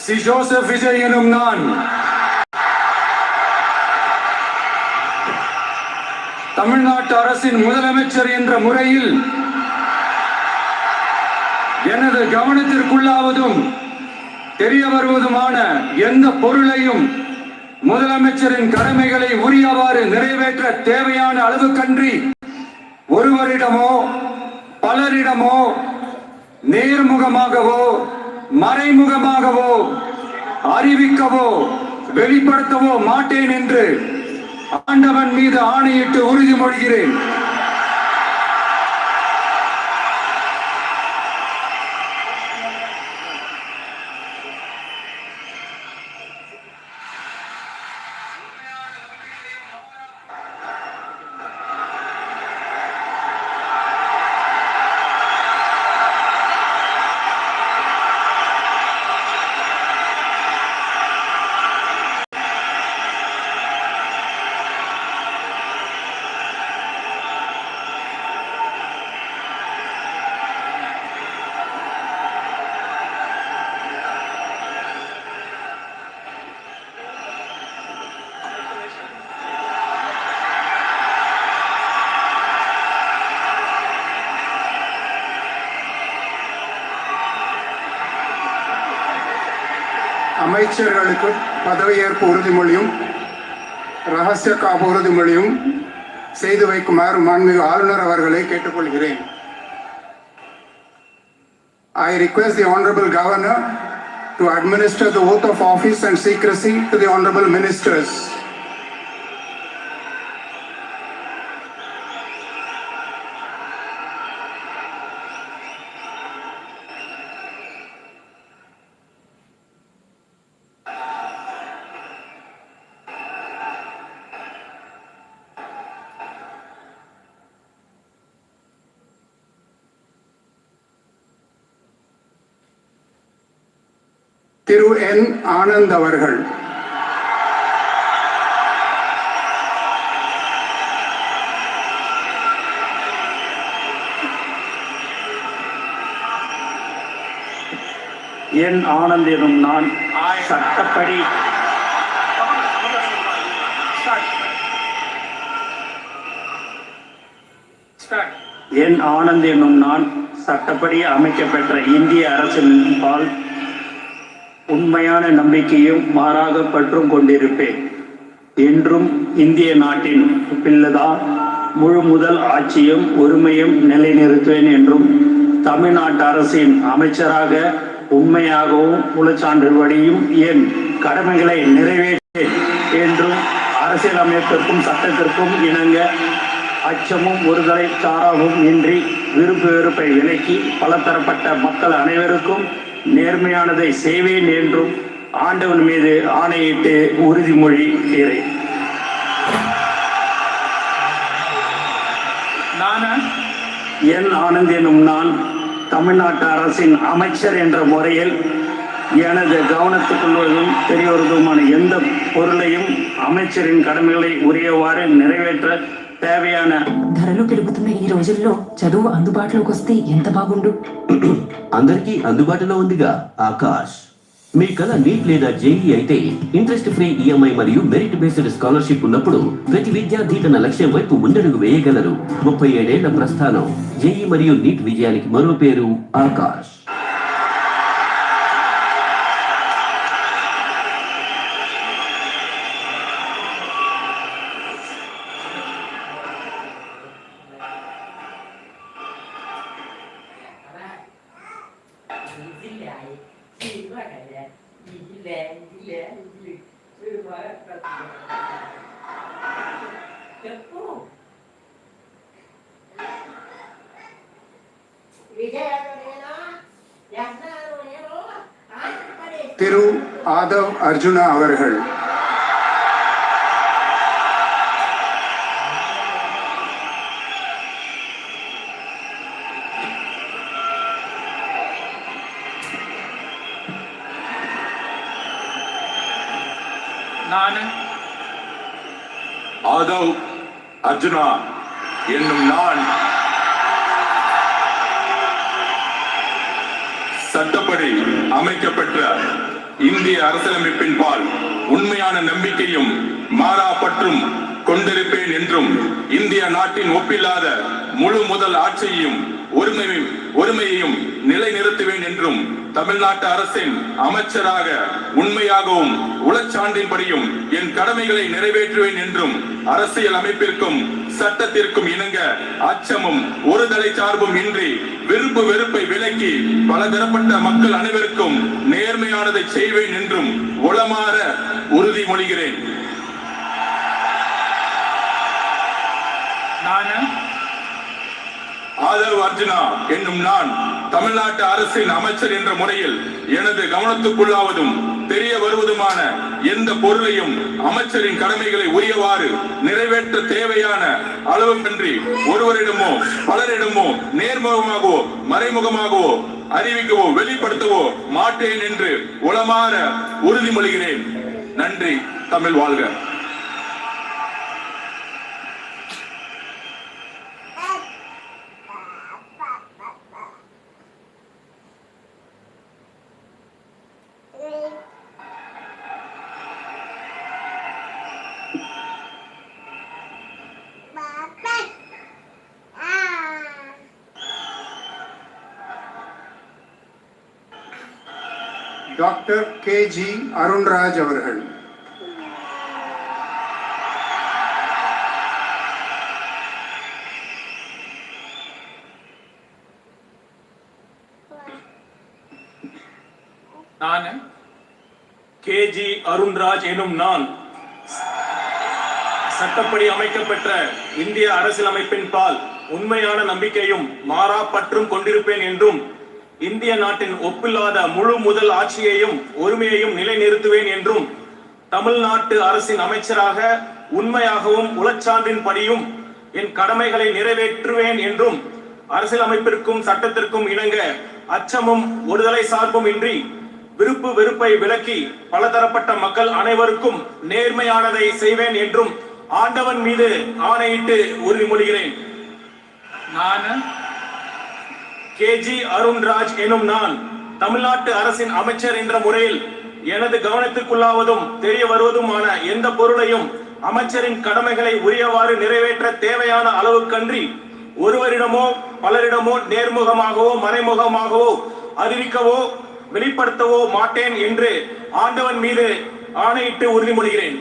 சி ஜோசப் விஜய் எனும் நான் தமிழ்நாட்டு அரசின் முதலமைச்சர் என்ற முறையில் எனது கவனத்திற்குள்ளாவதும் தெரிய வருவதுமான எந்த பொருளையும் முதலமைச்சரின் கடமைகளை உரியவாறு நிறைவேற்ற தேவையான அளவுக்கன்றி ஒருவரிடமோ பலரிடமோ நேர்முகமாகவோ மறைமுகமாகவோ அறிவிக்கவோ வெளிப்படுத்தவோ மாட்டேன் என்று ஆண்டவன் மீது ஆணையிட்டு உறுதிமொழிகிறேன். அமைச்சர்களுக்கு பதவியேற்பு உறுதிமொழியும் ரகசிய காப்பு உறுதிமொழியும் செய்து வைக்குமாறு மாண்புமிகு ஆளுநர் அவர்களை கேட்டுக்கொள்கிறேன். I request the Honorable Governor to administer the oath of office and secrecy to the Honorable Ministers. திரு என் ஆனந்த் அவர்கள். என் ஆனந்த் எனும் நான் சட்டப்படி என் ஆனந்த் எனும் நான் சட்டப்படி அமைக்கப்பெற்ற இந்திய அரசின் பால் உண்மையான நம்பிக்கையும் மாறாக பற்றும் கொண்டிருப்பேன். என்றும் இந்திய நாட்டின் பிள்ளைதான் முழு முதல் ஆட்சியும் உரிமையும் நிலைநிறுத்துவேன் என்றும் தமிழ்நாட்டு அரசின் அமைச்சராக உண்மையாகவும் உளச்சான்றுபடியும் என் கடமைகளை நிறைவேற்றேன் என்றும் அரசியலமைப்பிற்கும் சட்டத்திற்கும் இணங்க அச்சமும் ஒருதலை சாராவும் இன்றி விருப்பு வெறுப்பை விலக்கி பலதரப்பட்ட மக்கள் அனைவருக்கும் நேர்மையானதை செய்வேன் என்றும் ஆண்டவன் மீது ஆணையிட்டு உறுதிமொழிகிறேன். என் ஆனந்த் எனும் நான் தமிழ்நாட்டு அரசின் அமைச்சர் என்ற முறையில் எனது கவனத்துக்குள்வதும் தெரியவருவதுமான எந்த பொருளையும் அமைச்சரின் கடமைகளை உரியவாறு நிறைவேற்ற தேவையான ధరలు పెరుగుతున్న ఈ రోజుల్లో చదువు అందుబాటులోకి వస్తే ఎంత బాగుండు. అందరికీ అందుబాటులో ఉందిగా ఆకాష్. మీ కళ నీట్ లేదా జేఈ అయితే ఇంట్రెస్ట్ ఫ్రీ ఈఎంఐ మరియు మెరిట్ బేస్డ్ స్కాలర్షిప్ ఉన్నప్పుడు ప్రతి విద్యార్థి తన లక్ష్యం వైపు ముందడుగు వేయగలరు. 37 ఏళ్ల ప్రస్థానం. జేఈ మరియు నీట్ విజయానికి మరో పేరు ఆకాష్. திரு ஆதவ் அர்ஜுனா அவர்கள். நான் ஆதவ் அர்ஜுனா என்னும் நான் சட்டப்படி அமைக்கப்பெற்ற இந்திய அரசியலமைப்பின் பால் உண்மையான நம்பிக்கையும் மாறா பற்றும் கொண்டிருப்பேன் என்றும் இந்திய நாட்டின் ஒப்பில்லாத முழு முதல் ஆட்சியையும் ஒருமையையும் நிலைநிறுத்துவேன் என்றும் தமிழ்நாட்டு அரசின் அமைச்சராக உண்மையாகவும் உளச்சான்றின்படியும் என் கடமைகளை நிறைவேற்றுவேன் என்றும் அரசியல் அமைப்பிற்கும் சட்டத்திற்கும் இணங்க அச்சமும் ஒருதலை சார்பும் இன்றி விருப்பு வெறுப்பை விலக்கி பலதரப்பட்ட மக்கள் அனைவருக்கும் நேர்மையானதை செய்வேன் என்றும் உளமாற உறுதிமொழிகிறேன். ஆதவ் அர்ஜுனா என்னும் நான் தமிழ்நாட்டு அரசின் அமைச்சர் என்ற முறையில் எனது கவனத்துக்குள்ளாவதும் தெரிய வருவதுமான எந்த பொருளையும் அமைச்சரின் கடமைகளை உரியவாறு நிறைவேற்ற தேவையான அளவுமின்றி ஒருவரிடமோ பலரிடமோ நேர்முகமாகவோ மறைமுகமாகவோ அறிவிக்கவோ வெளிப்படுத்தவோ மாட்டேன் என்று உளமாற உறுதிமொழிகிறேன். நன்றி. தமிழ் வாழ்க. Doctor K.G. அருண்ராஜ் அவர்கள். நான் K.G. அருண்ராஜ் எனும் நான் சட்டப்படி அமைக்கப்பெற்ற இந்திய அரசியலமைப்பின் பால் உண்மையான நம்பிக்கையும் மாறா பற்றும் கொண்டிருப்பேன் என்றும் இந்திய நாட்டின் ஒப்பில்லாத முழு முதல் ஆட்சியையும் ஒருமையையும் நிலைநிறுத்துவேன் என்றும் தமிழ்நாட்டு அரசின் அமைச்சராக உண்மையாகவும் உளச்சான்றின்படியும் என் கடமைகளை நிறைவேற்றுவேன் என்றும் அரசியலமைப்பிற்கும் சட்டத்திற்கும் இணங்க அச்சமும் ஒருதலை சார்பும் இன்றி விருப்பு வெறுப்பை விலக்கி பலதரப்பட்ட மக்கள் அனைவருக்கும் நேர்மையானதை செய்வேன் என்றும் ஆண்டவன் மீது ஆணையிட்டு உறுதிமொழிகிறேன். நான் K.G. அருண்ராஜ் எனும் நான் தமிழ்நாட்டு அரசின் அமைச்சர் என்ற முறையில் எனது கவனத்துக்குள்ளாவதும் தெரிய வருவதுமான எந்த பொருளையும் அமைச்சரின் கடமைகளை உரியவாறு நிறைவேற்ற தேவையான அளவுக்கன்றி ஒருவரிடமோ பலரிடமோ நேர்முகமாகவோ மறைமுகமாகவோ அறிவிக்கவோ வெளிப்படுத்தவோ மாட்டேன் என்று ஆண்டவன் மீது ஆணையிட்டு உறுதிமொழிகிறேன்.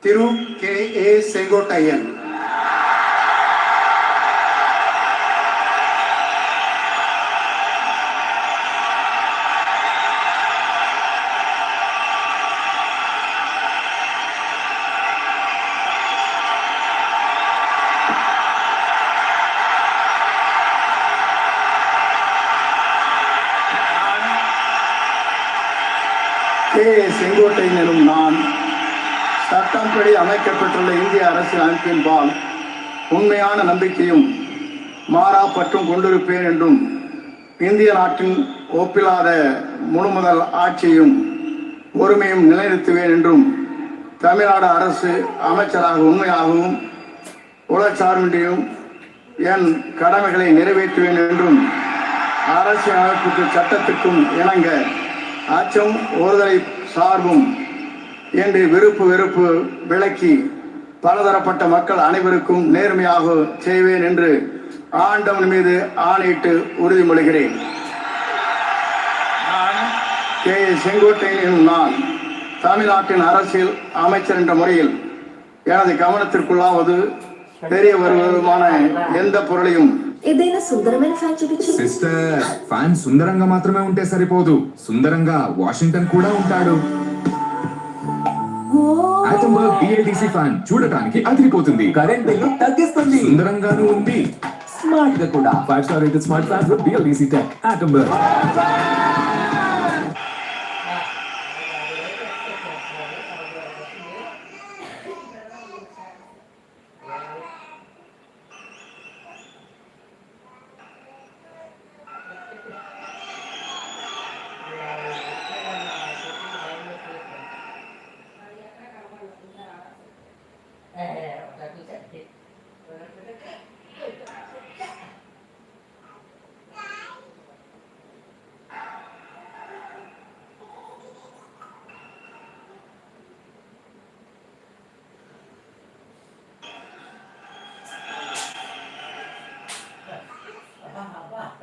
திரு K.A. செங்கோட்டையன். K.A. செங்கோட்டையன் எனும் நான் சட்டப்படி அமைக்கப்பட்டுள்ள இந்திய அரசியல் அமைப்பின்பால் உண்மையான நம்பிக்கையும் மாறா பற்றும் கொண்டிருப்பேன் என்றும் இந்திய நாட்டின் ஒப்பில்லாத முழுமுதல் ஆட்சியும் ஒருமையும் நிலைநிறுத்துவேன் என்றும் தமிழ்நாடு அரசு அமைச்சராக உண்மையாகவும் உளச்சார்பின்றியும் என் கடமைகளை நிறைவேற்றுவேன் என்றும் அரசியல் அமைப்புக்கு சட்டத்திற்கும் இணங்க அச்சம் ஒருதலை சார்பும் என்று விருப்பு வெறுப்பு விளக்கி பலதரப்பட்ட மக்கள் அனைவருக்கும் நேர்மையாக செய்வேன் என்று ஆண்டவன் மீது ஆணையிட்டு உறுதிமொழிகிறேன். கே. செங்கோட்டையன் நான் தமிழ்நாட்டின் அரசியல் அமைச்சர் என்ற முறையில் எனது கவனத்திற்குள்ளாவது தெரிய வருவதுமான எந்த பொருளையும் ఏదైనా సుందరమైన ఫ్యాన్ చూపించు. సిస్టర్, ఫ్యాన్ సుందరంగా మాత్రమే ఉంటే సరిపోదు, సుందరంగా వాషింగ్టన్ కూడా ఉంటాడు. ఆటంబర్గ్ BLDC ఫ్యాన్ చూడటానికి అదిరిపోతుంది, కరెంట్ బిల్లు తగ్గిస్తుంది, సుందరంగానూ ఉంది, స్మార్ట్ గా కూడా. 5 star rated smart fans with BLDC tech. Atomberg.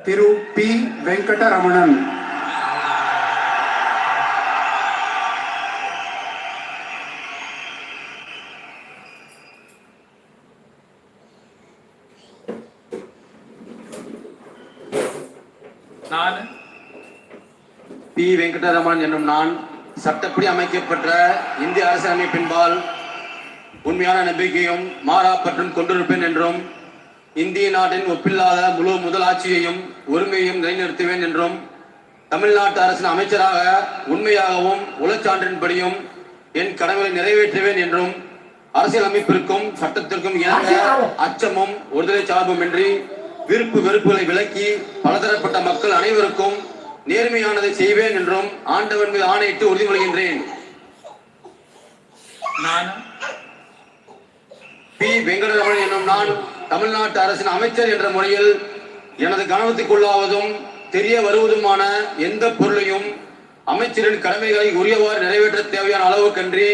திரு பி. வெங்கடரமணன். நான் பி. வெங்கடரமணன் என்னும் நான் சட்டப்படி அமைக்கப்பட்ட இந்திய அரசியலமைப்பின்பால் உண்மையான நம்பிக்கையும் மாறாப்பற்றும் கொண்டிருப்பேன் என்றும் இந்திய நாட்டின் ஒப்பில்லாத முழு முதல் ஆட்சியையும் உரிமையையும் நிலைநிறுத்துவேன் என்றும் தமிழ்நாட்டு அரசின் அமைச்சராக உண்மையாகவும் உளச்சான்றின்படியும் என் கடமைகளை நிறைவேற்றுவேன் என்றும் அரசியல் அமைப்பிற்கும் சட்டத்திற்கும் இணங்க அச்சமும் ஒருதலை சார்புமின்றி விருப்பு வெறுப்புகளை விலக்கி பலதரப்பட்ட மக்கள் அனைவருக்கும் நேர்மையானதை செய்வேன் என்றும் ஆண்டவன் மீது ஆணையிட்டு உறுதிமொழிகின்றேன். நான் பி. வெங்கடரமணன் என்னும் நான் தமிழ்நாட்டு அரசின் அமைச்சர் என்ற முறையில் எனது கவனத்துக்குள்ளாவதும் தெரிய வருவதுமான எந்த பொருளையும் அமைச்சரின் கடமைகளை உரியவாறு நிறைவேற்ற தேவையான அளவுக்கன்றி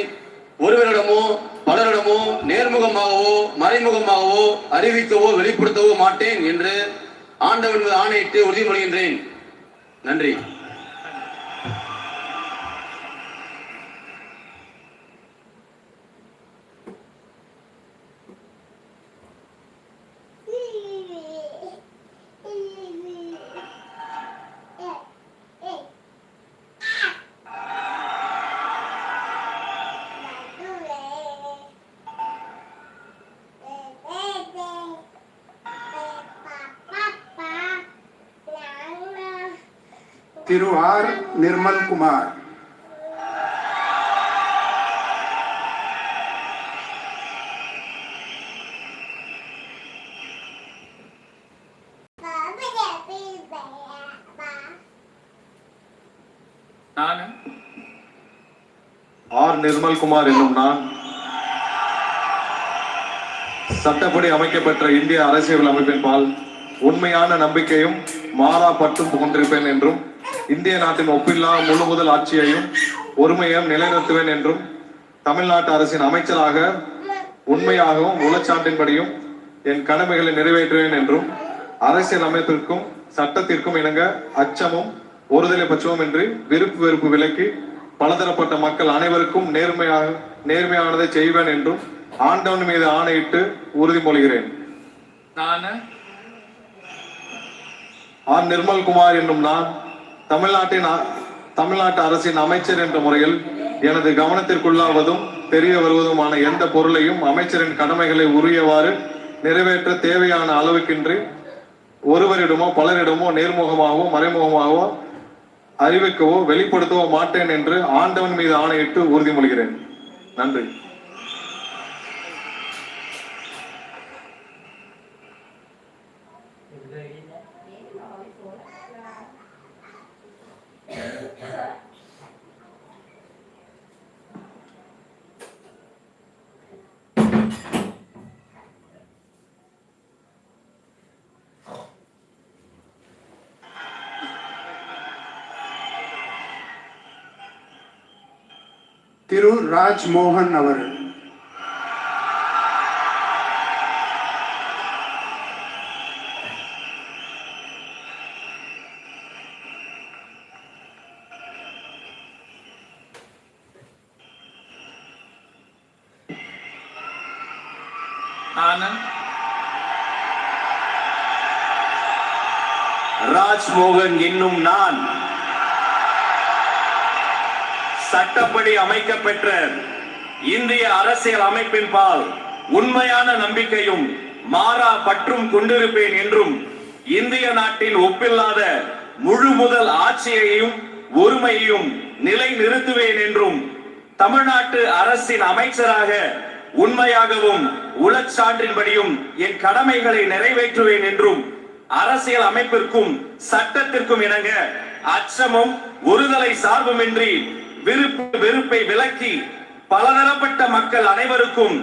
ஒருவரிடமோ பலரிடமோ நேர்முகமாகவோ மறைமுகமாகவோ அறிவிக்கவோ வெளிப்படுத்தவோ மாட்டேன் என்று ஆண்டவன் மீது ஆணையிட்டு உறுதிமொழிகின்றேன். நன்றி. திரு ஆர். நிர்மல் குமார். நான் ஆர். நிர்மல்குமார் என்னும் நான் சட்டப்படி அமைக்கப்பட்ட இந்திய அரசியல் அமைப்பின்பால் உண்மையான நம்பிக்கையும் மாறா பற்றும் கொண்டிருப்பேன் என்றும் இந்திய நாட்டின் ஒப்பில்லா முழு முதல் ஆட்சியையும் ஒருமையையும் நிலைநிறுத்துவேன் என்றும் தமிழ்நாட்டு அரசின் அமைச்சராக உண்மையாகவும் உளச்சான்றின்படியும் என் கடமைகளை நிறைவேற்றுவேன் என்றும் அரசியல் அமைப்பிற்கும் சட்டத்திற்கும் இணங்க அச்சமும் ஒருதலை பட்சமும் இன்றி விருப்பு வெறுப்பு விலக்கி பலதரப்பட்ட மக்கள் அனைவருக்கும் நேர்மையானதை செய்வேன் என்றும் ஆண்டவன் மீது ஆணையிட்டு உறுதிமொழிகிறேன். நான் ஆர். நிர்மல்குமார் என்னும் நான் தமிழ்நாட்டு அரசின் அமைச்சர் என்ற முறையில் எனது கவனத்திற்குள்ளாவதும் தெரிய வருவதுமான எந்த பொருளையும் அமைச்சரின் கடமைகளை உரியவாறு நிறைவேற்ற தேவையான அளவுக்கின்றி ஒருவரிடமோ பலரிடமோ நேர்முகமாகவோ மறைமுகமாகவோ அறிவிக்கவோ வெளிப்படுத்தவோ மாட்டேன் என்று ஆண்டவன் மீது ஆணையிட்டு உறுதிமொழிகிறேன். நன்றி. திரு ராஜ்மோகன் அவர்கள். ராஜ்மோகன் என்னும் நான் சட்டப்படி அமைக்கப்பெற்ற இந்திய அரசியல் அமைப்பின் பால் உண்மையான நம்பிக்கையும் மாறா பற்றும் கொண்டிருப்பேன் என்றும் இந்திய நாட்டின் ஒப்பில்லாத முழு முதல் ஆட்சியையும் ஒருமையையும் நிலை நிறுத்துவேன் என்றும் தமிழ்நாட்டு அரசின் அமைச்சராக உண்மையாகவும் உளச்சான்றின்படியும் என் கடமைகளை நிறைவேற்றுவேன் என்றும் அரசியல் அமைப்பிற்கும் சட்டத்திற்கும் இணங்க அச்சமும் ஒருதலை சார்புமின்றி வெறுப்பை விலக்கி பலதரப்பட்ட மக்கள் அனைவருக்கும்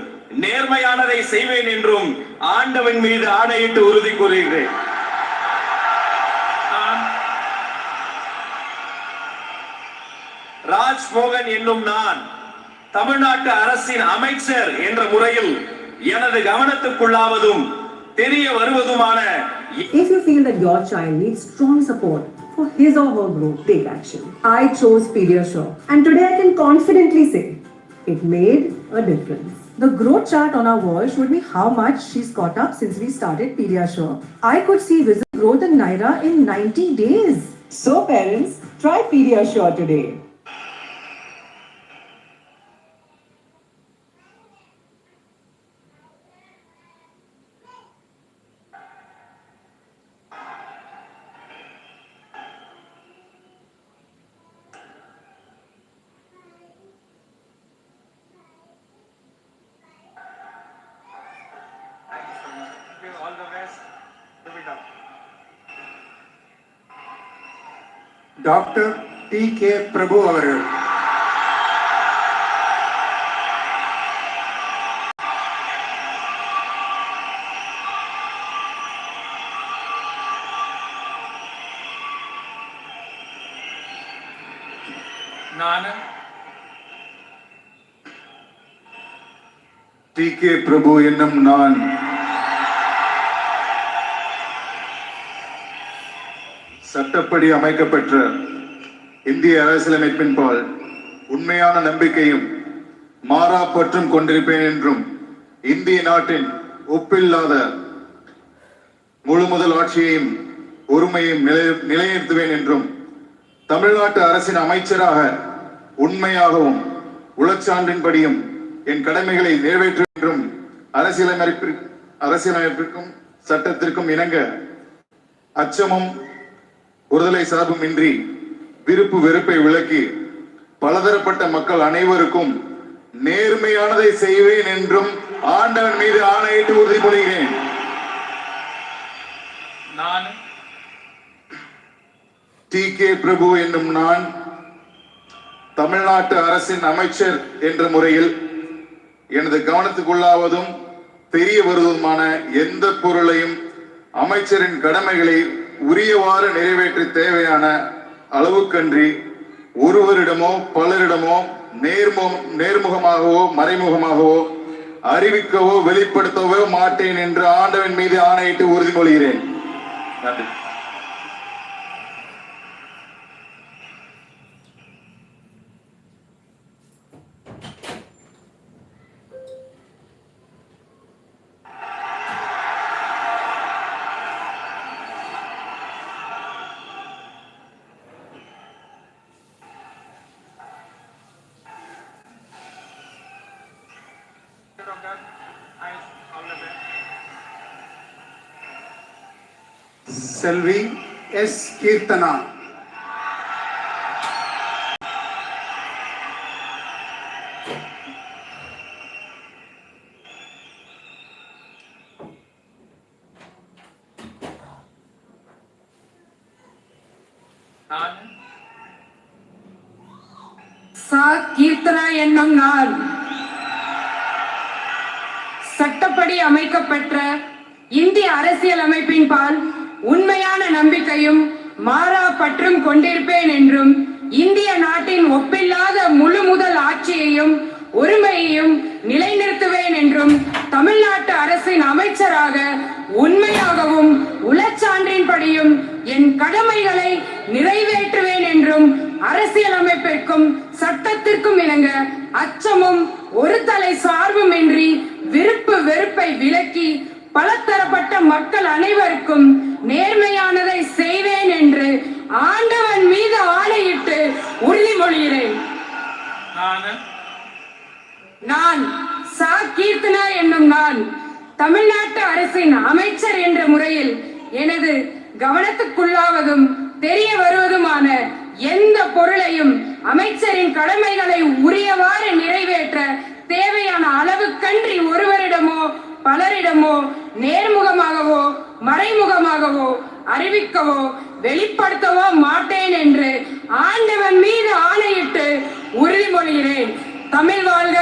நேர்மையானதை செய்வேன் என்றும் ஆண்டவன் மீது ஆணையிட்டு உறுதி கூறுகிறேன். ராஜ்மோகன் என்னும் நான் தமிழ்நாட்டு அரசின் அமைச்சர் என்ற முறையில் எனது கவனத்துக்குள்ளாவதும் தெரிய வருவதுமான If you feel that your child needs strong support for his or her growth, take action. I chose Pediasure and today I can confidently say it made a difference. The growth chart on our wall showed me how much she's caught up since we started Pediasure. I could see visible growth in Naira in 90 days. So parents, try Pediasure today. All the best. Doctor D K. Prabhu அவர்கள். நான் DK. பிரபு என்னும் நான் சட்டப்படி அமைக்கப்பெற்ற இந்திய அரசியலமைப்பின் பால் உண்மையான நம்பிக்கையும் மாறா பற்றும் கொண்டிருப்பேன் என்றும் இந்திய நாட்டின் ஒப்பில்லாத முழு முதல் ஆட்சியையும் ஒருமையும் நிலைநிறுத்துவேன் என்றும் தமிழ்நாட்டு அரசின் அமைச்சராக உண்மையாகவும் உளச்சான்றின்படியும் என் கடமைகளை நிறைவேற்றும் என்றும் அரசியலமைப்பிற்கும் சட்டத்திற்கும் இணங்க அச்சமும் ஒருதலை சார்புமின்றி வெறுப்பை விலக்கி பலதரப்பட்ட மக்கள் அனைவருக்கும் நேர்மையானதை செய்வேன் என்றும் ஆண்டவன் மீது ஆணையிட்டு உறுதிமொழிகிறேன். நான் டி.கே. பிரபு என்னும் நான் தமிழ்நாட்டு அரசின் அமைச்சர் என்ற முறையில் எனது கவனத்துக்குள்ளாவதும் தெரிய வருவதுமான எந்த பொருளையும் அமைச்சரின் கடமைகளை உரியவாறு நிறைவேற்ற தேவையான அளவுக்கன்றி ஒருவரிடமோ பலரிடமோ நேர்முகமாகவோ மறைமுகமாகவோ அறிவிக்கவோ வெளிப்படுத்தவோ மாட்டேன் என்று ஆண்டவன் மீது ஆணையிட்டு உறுதிமொழிகிறேன். நன்றி. செல்வி எஸ். கீர்த்தனா. கீர்த்தனா என்னும் நான் சட்டப்படி அமைக்கப்பெற்ற இந்திய அரசியல் அமைப்பின் பால் உண்மையான நம்பிக்கையும் மாறா பற்றும் கொண்டிருப்பேன் என்றும் இந்திய நாட்டின் ஒப்பில்லாத முழு முதல் ஆட்சியையும் ஒருமையையும் நிலைநிறுத்துவேன் என்றும் தமிழ்நாட்டு அரசின் அமைச்சராக உண்மையாகவும் உளச்சான்றின்படியும் என் கடமைகளை நிறைவேற்றுவேன் என்றும் அரசியலமைப்பிற்கும் சட்டத்திற்கும் இணங்க அச்சமும் ஒரு தலை சார்பும் இன்றி விருப்பு வெறுப்பை விலக்கி பலதரப்பட்ட மக்கள் அனைவருக்கும் நேர்மையானதை செய்வேன் என்று ஆண்டவன் மீது ஆணையிட்டு உறுதிமொழிகிறேன். நான் சா கீர்த்தனா என்னும் நான் தமிழ்நாட்டு அரசின் அமைச்சர் என்ற முறையில் எனது கவனத்துக்குள்ளாவதும் தெரிய வருவதுமான எந்த பொருளையும் அமைச்சரின் கடமைகளை உரியவாறு நிறைவேற்ற தேவையான அளவுக்கன்றி ஒருவரிடமோ பலரிடமோ நேர்முகமாகவோ மறைமுகமாகவோ அறிவிக்கவோ வெளிப்படுத்தவோ மாட்டேன் என்று ஆண்டவன் மீது ஆணையிட்டு உறுதிமொழிகிறேன். தமிழ் வாழ்க.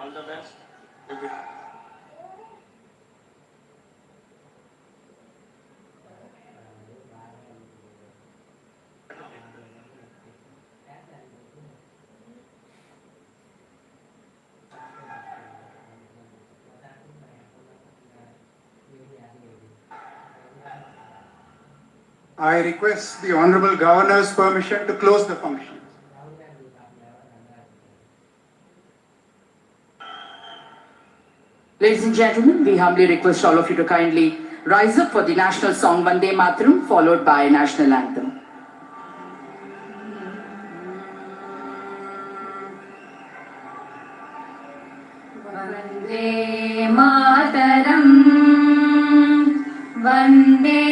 All the best. I request the Honorable Governor's permission to close the function. Ladies and gentlemen, we humbly request all of you to kindly rise up for the national song Vande Mataram, followed by national anthem. Vande Mataram, Vande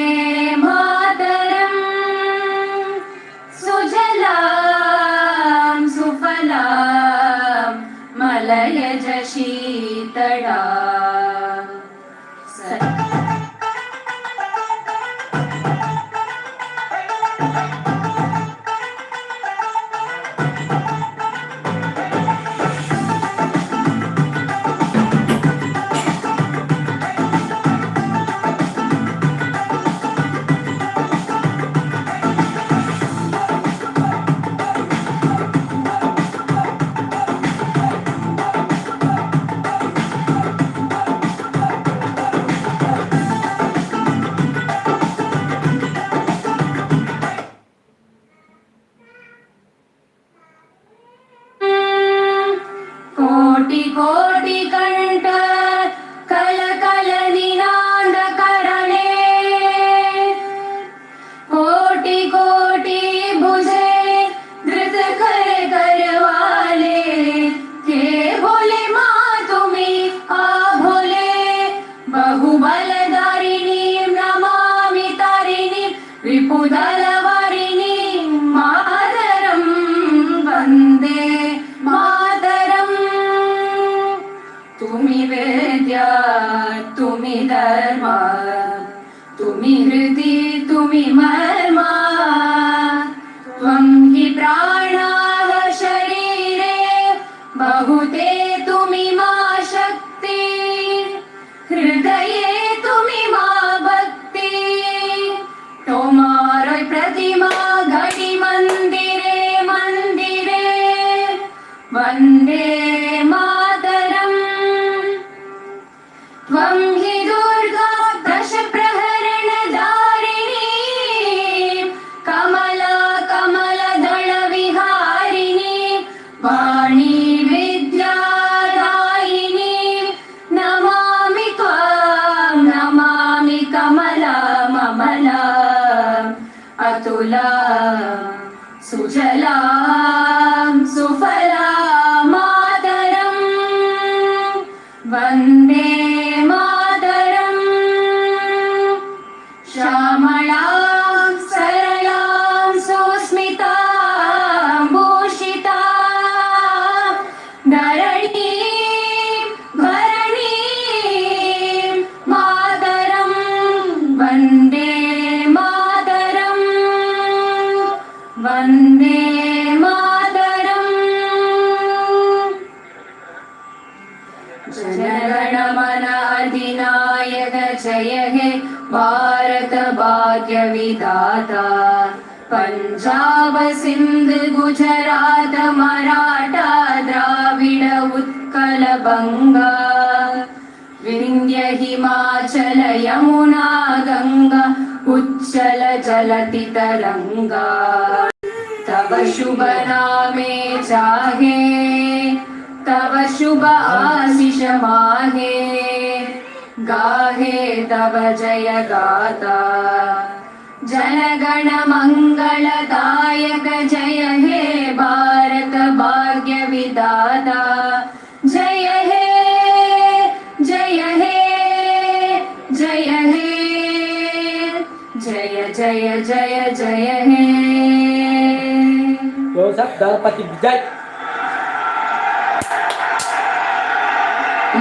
Mataram, Sujalam Sufalam, Malayaj Sheetalam. कोटि कोटि कंठ कल कल निनाद करणे कोटि कोटि भुजे धृत कर करवाले के बोले माँ तुम्हें आ भोले बहुबलधारिणी नमामि तारिणी रिपुदलवारिणी मातरम वंदे मातरम. तुम्ही वेद्या तुम्ही धर्म तुम्ही हृदि तुम्ही मर्मा त्वं हि प्राणाः शरीरे बहुते तुम्ही मा शक्ति हृदये तुम्ही मा भक्ति तोमारोय प्रतिमा घटी मंदिरे मंदिरे वंदे मातरम. त्वं हि दुर्गा दश प्रहरण धारिणी कमला कमल दल विहारिणी जनगणमन अधिनायक जय हे भारत भाग्य विधाता पंजाब सिंध गुजरात मराठा द्राविड उत्कल बंगा विंध्य हिमाचल यमुना गंगा उच्चल जलति तरंगा तब शुभ नामे चाहे तब शुभ आशीष माहे गाहे तब जय गाता जनगण मंगलदायक जय हे भारत भाग्य विधाता जय हे जय हे जय हे जय जय जय जय हे दलपति विजय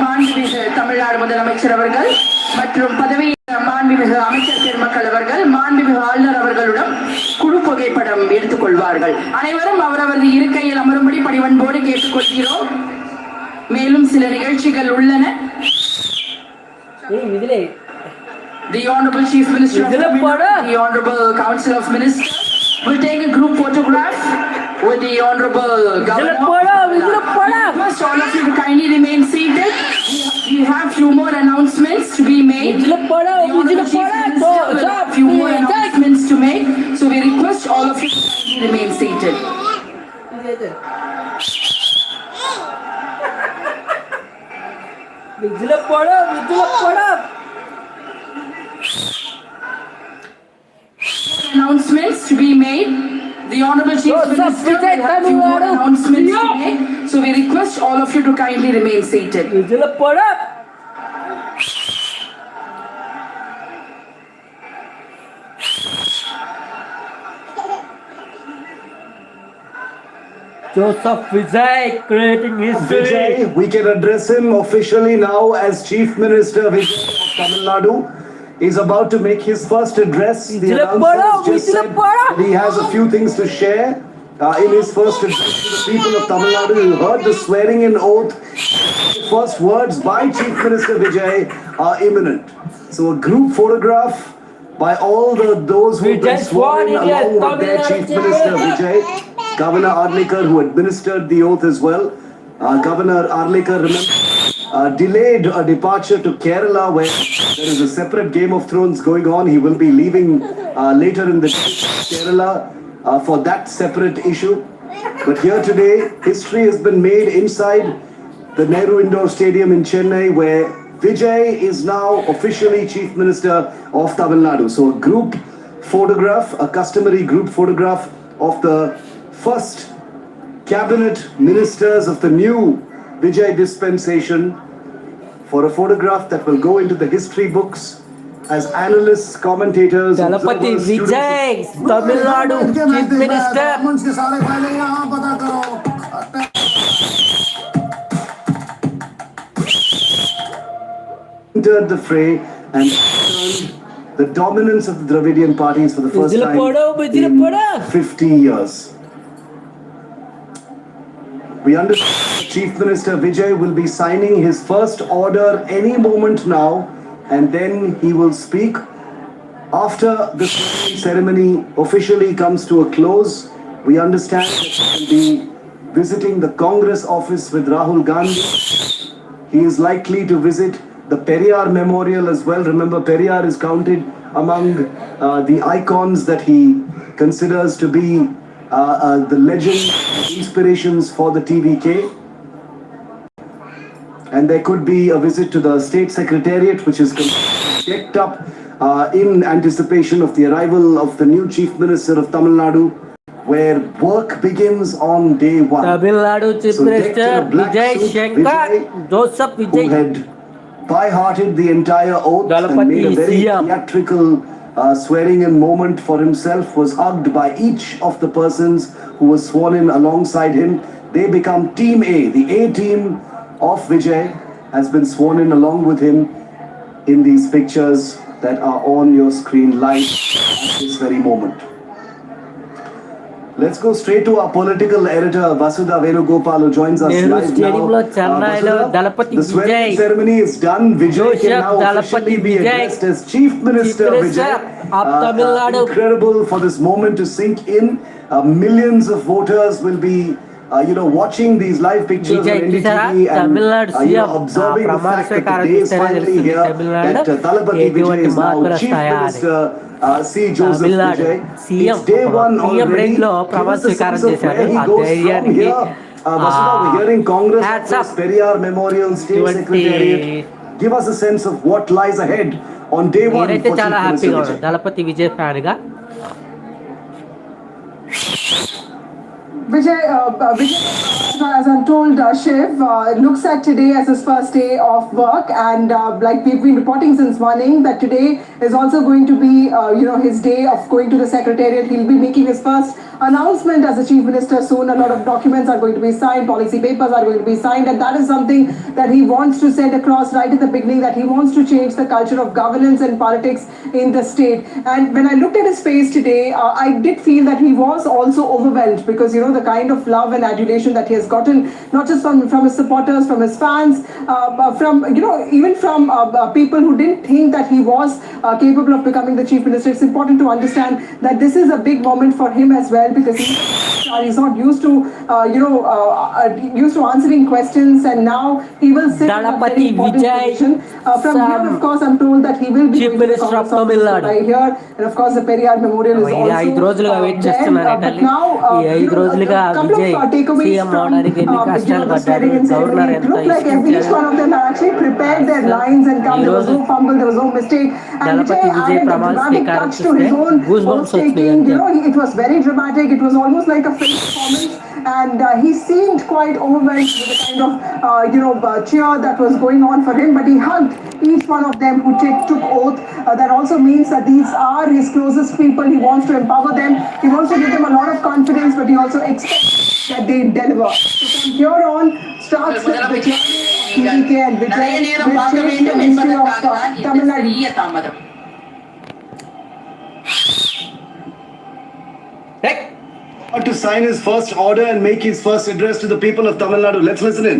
மாண்புமிகு தமிழ்நாடு முதலமைச்சர் அவர்கள் மற்றும் பதவி மாண்புமிகு அமைச்சர் பெருமக்கள் அவர்கள் மாண்புமிகு ஆளுநர் அவர்களுடன் குழு புகைப்படம் எடுத்துக் கொள்வார்கள். அனைவரும் அவரவரது இருக்கையில் அமரும்படி பணிவன்போடு கேட்டுக்கொள்கிறோம். மேலும் சில நிகழ்ச்சிகள் உள்ளன. The Honorable Chief Minister of Tamil Nadu, the Honorable Council of Ministers will take a group photograph with the Honorable Governor. Request all of you to kindly remain seated. We have few more announcements to be made. The Honorable Chief Minister will have few more announcements to make. So we request all of you to kindly remain seated. Announcements to be made. The Honorable Chief Minister will have few more announcements to make. So we request all of you to kindly remain seated. Joseph Vijay creating history. Vijay, we can address him officially now as Chief Minister Vijay of Tamil Nadu. Is about to make his first address. The announcer just said that he has a few things to share in his first address to the people of Tamil Nadu. You heard the swearing in oath. The first words by Chief Minister Vijay are imminent. So a group photograph by all those who have been sworn in along with their Chief Minister Vijay. Governor Arlikar, who administered the oath as well. Governor Arlikar, remember, delayed a departure to Kerala where there is a separate Game of Thrones going on. He will be leaving later in the day Kerala for that separate issue. But here today, history has been made inside the Nehru Indoor Stadium in Chennai where Vijay is now officially Chief Minister of Tamil Nadu. So a group photograph, a customary group photograph of the first cabinet ministers of the new Vijay dispensation for a photograph that will go into the history books as analysts, commentators, Dalapati Vijay, Tamil Nadu Chief Minister. Entered the fray and turned the dominance of the Dravidian parties for the first time in 50 years. We understand Chief Minister Vijay will be signing his first order any moment now, and then he will speak. After the ceremony officially comes to a close, we understand that he will be visiting the Congress office with Rahul Gandhi. He is likely to visit the Periyar Memorial as well. Remember, Periyar is counted among the icons that he considers to be the legend, inspirations for the TVK. And there could be a visit to the State Secretariat, which is decked up in anticipation of the arrival of the new Chief Minister of Tamil Nadu, where work begins on day one. Tamil Nadu Chief Minister Vijay Shankar, Joseph Vijay, who had by-hearted the entire oath and made a very theatrical swearing-in moment for himself, was hugged by each of the persons who were sworn in alongside him. They become Team A. The A team of Vijay has been sworn in along with him in these pictures that are on your screen live at this very moment. Let's go straight to our political editor Vasudha Venugopal, who joins us Nehru live Stadium lo now. Chennaiలో Thalapathy the swearing Vijay ceremony is done. Vijay can now officially be addressed as Chief Minister Vijay. of Tamil Nadu. Incredible for this moment to sink in. Millions of voters will be watching these live pictures Vijay, on NDTV and Tamilnadu observing the fact that the day is finally here that Talapati Vijay is now Chief Minister C. Joseph Vijay. It's day one already. Give us a sense of where he goes from here. Vasudha, we're hearing Congress Office, Periyar Memorial, State Secretariat. Give us a sense of what lies ahead on day one for Chief Minister Vijay. Thalapathy Vijay fan గా Vijay, as I'm told, Shiv looks at today as his first day of work, and like we've been reporting since morning, that today is also going to be, his day of going to the Secretariat. He'll be making his first announcement as a Chief Minister soon. A lot of documents are going to be signed, policy papers are going to be signed, and that is something that he wants to send across right at the beginning, that he wants to change the culture of governance and politics in the state. And when I looked at his face today, I did feel that he was also overwhelmed, because, the kind of love and adulation that he has gotten, not just from his supporters, from his fans, from, even from people who didn't think that he was capable of becoming the Chief Minister. It's important to understand that this is a big moment for him as well, because he's not used to, used to answering questions, and now he will sit in a very important position. From here, of course, I'm told that he will be Chief Minister of Tamilnadu right here, and of course the Periyar Memorial is also but now, couple of takeaways from the swearing in ceremony. It looked like each one of them had actually prepared their lines and come. There was no fumble, there was no mistake, and Vijay added a dramatic touch to his own taking. It was very dramatic. It was almost like a fake performance, and he seemed quite overwhelmed with the kind of cheer that was going on for him. But he hugged each one of them who took oath. That also means that these are his closest people. He wants to empower them. He wants to give them a lot of confidence, but he also expects that they deliver. So from here on starts the journey of TVK and Vijay, which changed the history of Tamilnadu. To sign his first order and make his first address to the people of Tamil Nadu. Let's listen in.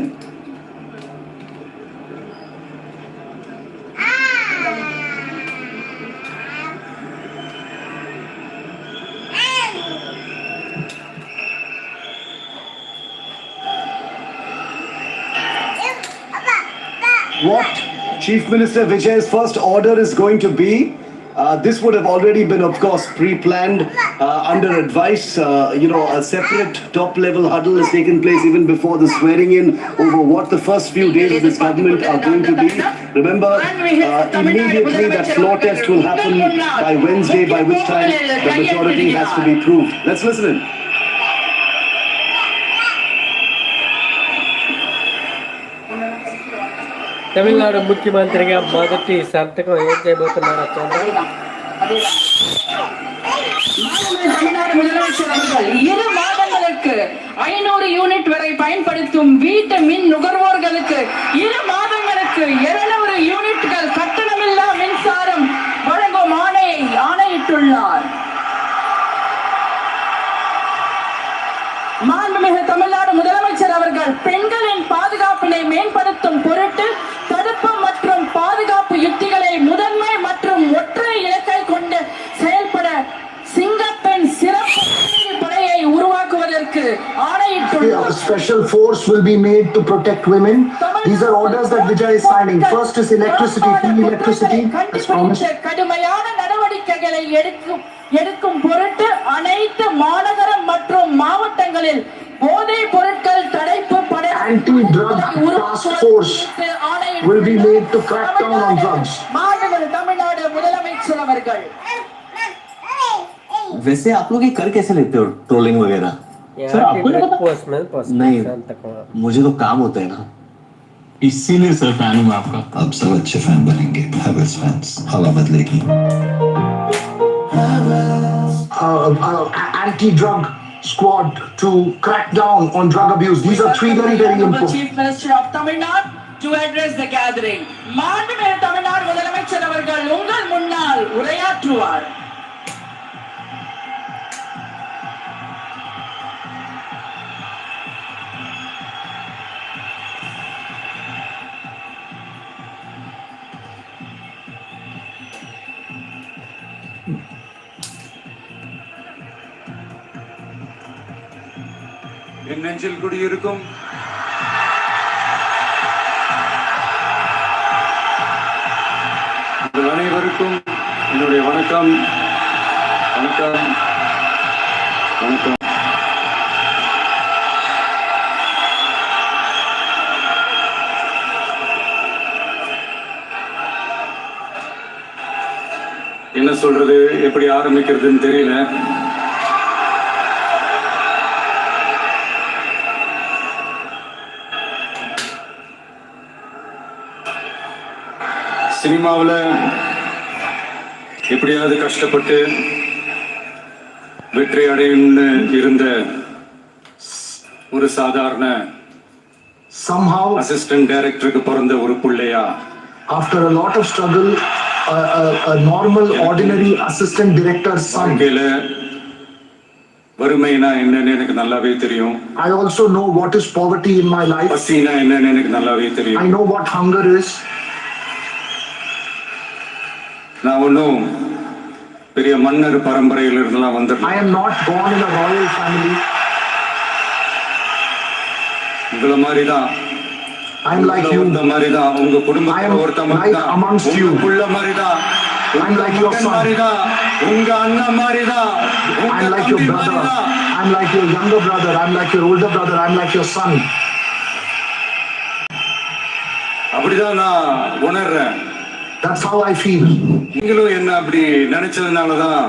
What Chief Minister Vijay's first order is going to be, this would have already been, of course, pre-planned under advice. A separate top-level huddle has taken place even before the swearing-in over what the first few days of this government are going to be. Remember, immediately that floor test will happen by Wednesday, by which time the majority has to be proved. Let's listen in. Tamil Nadu ముఖ్యమంత్రిగా మొదటి సంతకం ఏం చేయబోతున్నారో చూడండి. தமிழ்நாடு முதலமைச்சர் அவர்கள் 2 மாதங்களுக்கு 500 unit வரை பயன்படுத்தும் வீட்டு மின் நுகர்வோர்களுக்கு 2 மாதங்களுக்கு 200 யூனிட்கள் கட்டணமில்லா மின்சாரம் வழங்கும் ஆணையிட்டுள்ளார். மாண்புமிகு தமிழ்நாடு முதலமைச்சர் அவர்கள் பெண்களின் பாதுகாப்பினை மேம்படுத்தும் பொருட்டு தடுப்பு மற்றும் பாதுகாப்பு யுக்திகளை முதன்மை மற்றும் ஒற்றை இலக்கை கொண்டு செயல்பட சிங்கப்பெண் சிறப்பு படையை உருவாக்குவதற்கு ஆணையிட்டுள்ளார். Special force will be made to protect women. These are orders that Vijay is signing. First is electricity, free electricity. கடுமையான நடவடிக்கைகளை எடுக்கும் பொருட்டு அனைத்து மாநகரம் மற்றும் மாவட்டங்களில் போதைப் பொருட்கள் தடுப்பு படை anti-drug task force will be made to crack down on drugs. மாண்புமிகு தமிழ்நாடு முதலமைச்சர் அவர்கள் वैसे आप लोग ये कर कैसे लेते हो ट्रोलिंग वगैरह? सर आपको नहीं, मुझे तो काम होता है ना, इसीलिए सर फैन हूँ आपका. अब सब अच्छे फैन बनेंगे. हैवेल्स फैंस हवा बदलेगी. Anti-drug squad to crack down on drug abuse. These are 3 very important. Chief Minister of Tamil Nadu to address the gathering. மாண்புமிகு தமிழ்நாடு முதலமைச்சர் அவர்கள் உங்கள் முன்னால் உரையாற்றுவார். என் நெஞ்சில் குடியிருக்கும் உங்கள் அனைவருக்கும் என்னுடைய வணக்கம். வணக்கம் வணக்கம். என்ன சொல்றது, எப்படி ஆரம்பிக்கிறதுன்னு தெரியல. சினிமாவில் எப்படியாவது கஷ்டப்பட்டு வெற்றி அடையும்னு இருந்த ஒரு சாதாரண somehow அசிஸ்டன்ட் டைரக்டருக்கு பிறந்த ஒரு பிள்ளையா, after a lot of struggle, a normal ordinary assistant director's son. வறுமைனா என்னன்னு எனக்கு நல்லாவே தெரியும். I also know what is poverty in my life. பசினா என்னன்னு எனக்கு நல்லாவே தெரியும். I know what hunger is. நான் ஒன்னும் பெரிய மன்னர் பரம்பரையில் இருந்தெல்லாம் வந்தேன். I am not born in a royal family. உங்கள மாதிரி தான். I am like you. இந்த மாதிரி தான் உங்க குடும்பத்துல ஒருத்த மாதிரி தான். amongst you. புள்ள மாதிரி தான். I am like your son. உங்க அண்ணன் மாதிரி தான். I am like your brother. I am like your younger brother. I am like your older brother. I am like your son. அப்படிதான் நான் உணர்றேன். That's how I feel. நீங்களும் என்ன அப்படி நினைச்சதுனால தான்.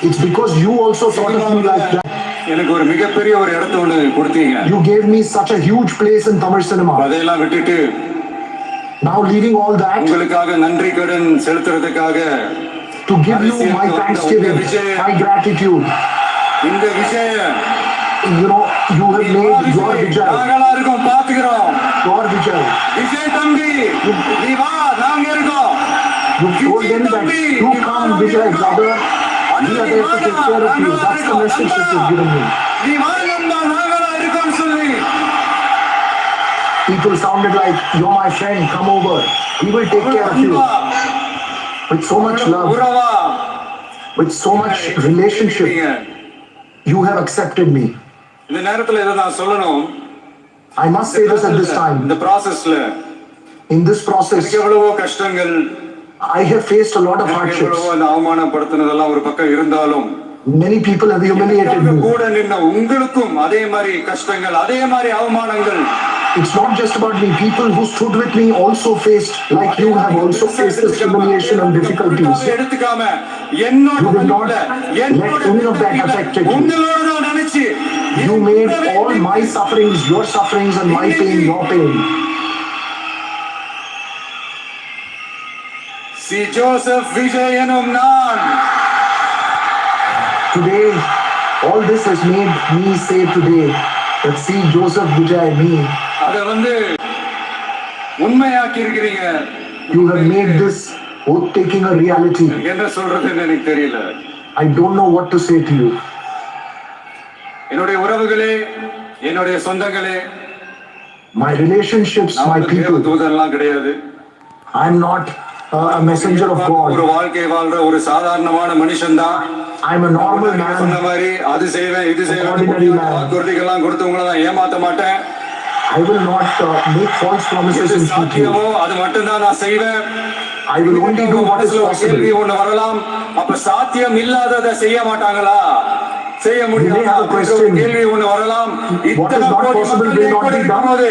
It's because you also thought of me like that. எனக்கு ஒரு மிகப்பெரிய ஒரு இடத்தை ஒன்று கொடுத்தீங்க. You gave me such a huge place in Tamil cinema. அதையெல்லாம் விட்டுட்டு now leaving all that, உங்களுக்காக நன்றி கடன் செலுத்துறதுக்காக to give you my thanksgiving, my gratitude. இந்த Vijay, you know, you have made your Vijay. நாங்களா இருக்கோம், பாத்துக்கிறோம். Your Vijay. விஜய் தம்பி, நீ வா, நாங்க இருக்கோம். You told them that you come, Vijay brother. We are there to take care of you. That's the message that you've given me. நீ வாங்கம்மா, நாங்களா இருக்கோம்னு சொல்லி. People sounded like, you're my friend, come over. We will take care of you. With so much love, with so much relationship, you have accepted me. இந்த நேரத்துல இத நான் சொல்லணும். I must say this at this time. இந்த processல, in this process, எவ்வளவோ கஷ்டங்கள், I have faced a lot of hardships. எவ்வளவோ அவமானப்படுத்துனதெல்லாம் ஒரு பக்கம் இருந்தாலும், many people have humiliated me. கூட நின்ன உங்களுக்கும் அதே மாதிரி கஷ்டங்கள், அதே மாதிரி அவமானங்கள். It's not just about me. People who stood with me also faced, like you have also faced this humiliation and difficulties. எடுத்துக்காம You did not let any of that affect you. You made all my sufferings your sufferings and my pain your pain. See Joseph Vijay enum naan. Today, all this has made me say today that see Joseph Vijay me. அத வந்து உண்மையாக்கி இருக்கீங்க. You have made this oath taking a reality. என்ன சொல்றதுன்னு எனக்கு தெரியல. I don't know what to say to you. என்னுடைய உறவுகளே, என்னுடைய சொந்தங்களே, my relationships, my people. தூதன்லாம் கிடையாது. I am not a messenger of God. ஒரு வாழ்க்கை வாழ்ற ஒரு சாதாரணமான மனுஷன்தான். I am a normal man. சொன்ன மாதிரி அது செய்வேன், இது செய்வேன், வாக்குறுதிகள்லாம் கொடுத்து உங்களை நான் ஏமாத்த மாட்டேன். I will not make false promises and cheat you. அது மட்டும் தான் நான் செய்வேன். I will only do what is possible. கேள்வி ஒண்ணு வரலாம், அப்ப சாத்தியம் இல்லாததை செய்ய மாட்டாங்களா, செய்ய முடியாதா கேள்வி ஒண்ணு வரலாம். இத்தனை கோடி மக்கள் போது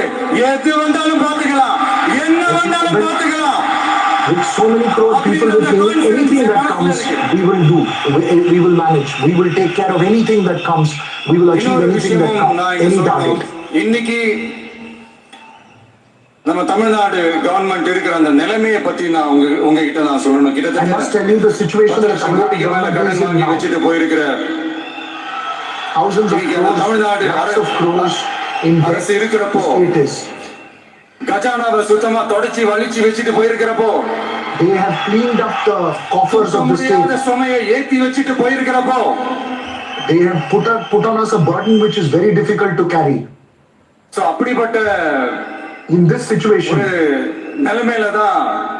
எது வந்தாலும் பார்த்துக்கலாம், என்ன வந்தாலும் பார்த்துக்கலாம். With so many crore people with me, anything that comes, we will do. We will manage. We will take care of anything that comes. We will achieve anything that comes. Any target. இன்னைக்கு நம்ம Tamil Nadu government இருக்கிற அந்த நிலைமையை பத்தி நான் உங்ககிட்ட நான் சொல்லணும். I must tell you the situation that Tamilnadu கடன் வாங்கி வச்சுட்டு போயிருக்கிற thousands of crores, lakhs of crores in debt status. கஜானாவை சுத்தமா தொடச்சி வலிச்சு வச்சுட்டு போயிருக்கிறப்போ, they have cleaned up the coffers of the state. சுமையை ஏத்தி வச்சுட்டு போயிருக்கிறப்போ, they have put on us a burden which is very difficult to carry. So அப்படிப்பட்ட in this situation, ஒரு நிலைமையில தான்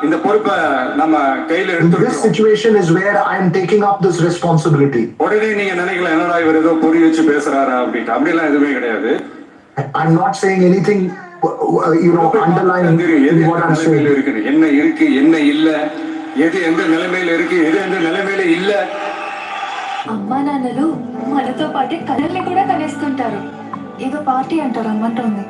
இந்த பொறுப்பை நம்ம கையில This எடுத்துக்கிறோம். situation is where I am taking up this responsibility. உடனே நீங்க நினைக்கல என்னடா இவர் ஏதோ பொறி வச்சு பேசுறாரா அப்படின்ட்டு. அப்படிலாம் எதுவுமே கிடையாது. I'm not saying anything, underlying what I'm saying. என்ன இருக்கு என்ன இல்ல, எது எந்த நிலைமையில இருக்கு, எது எந்த நிலைமையில இல்ல. అమ్మా నాన్నలు మనతో పాటే కలర్ని కూడా కనేస్తుంటారు. ఏదో పార్టీ అంటారు అమ్మంటోంది.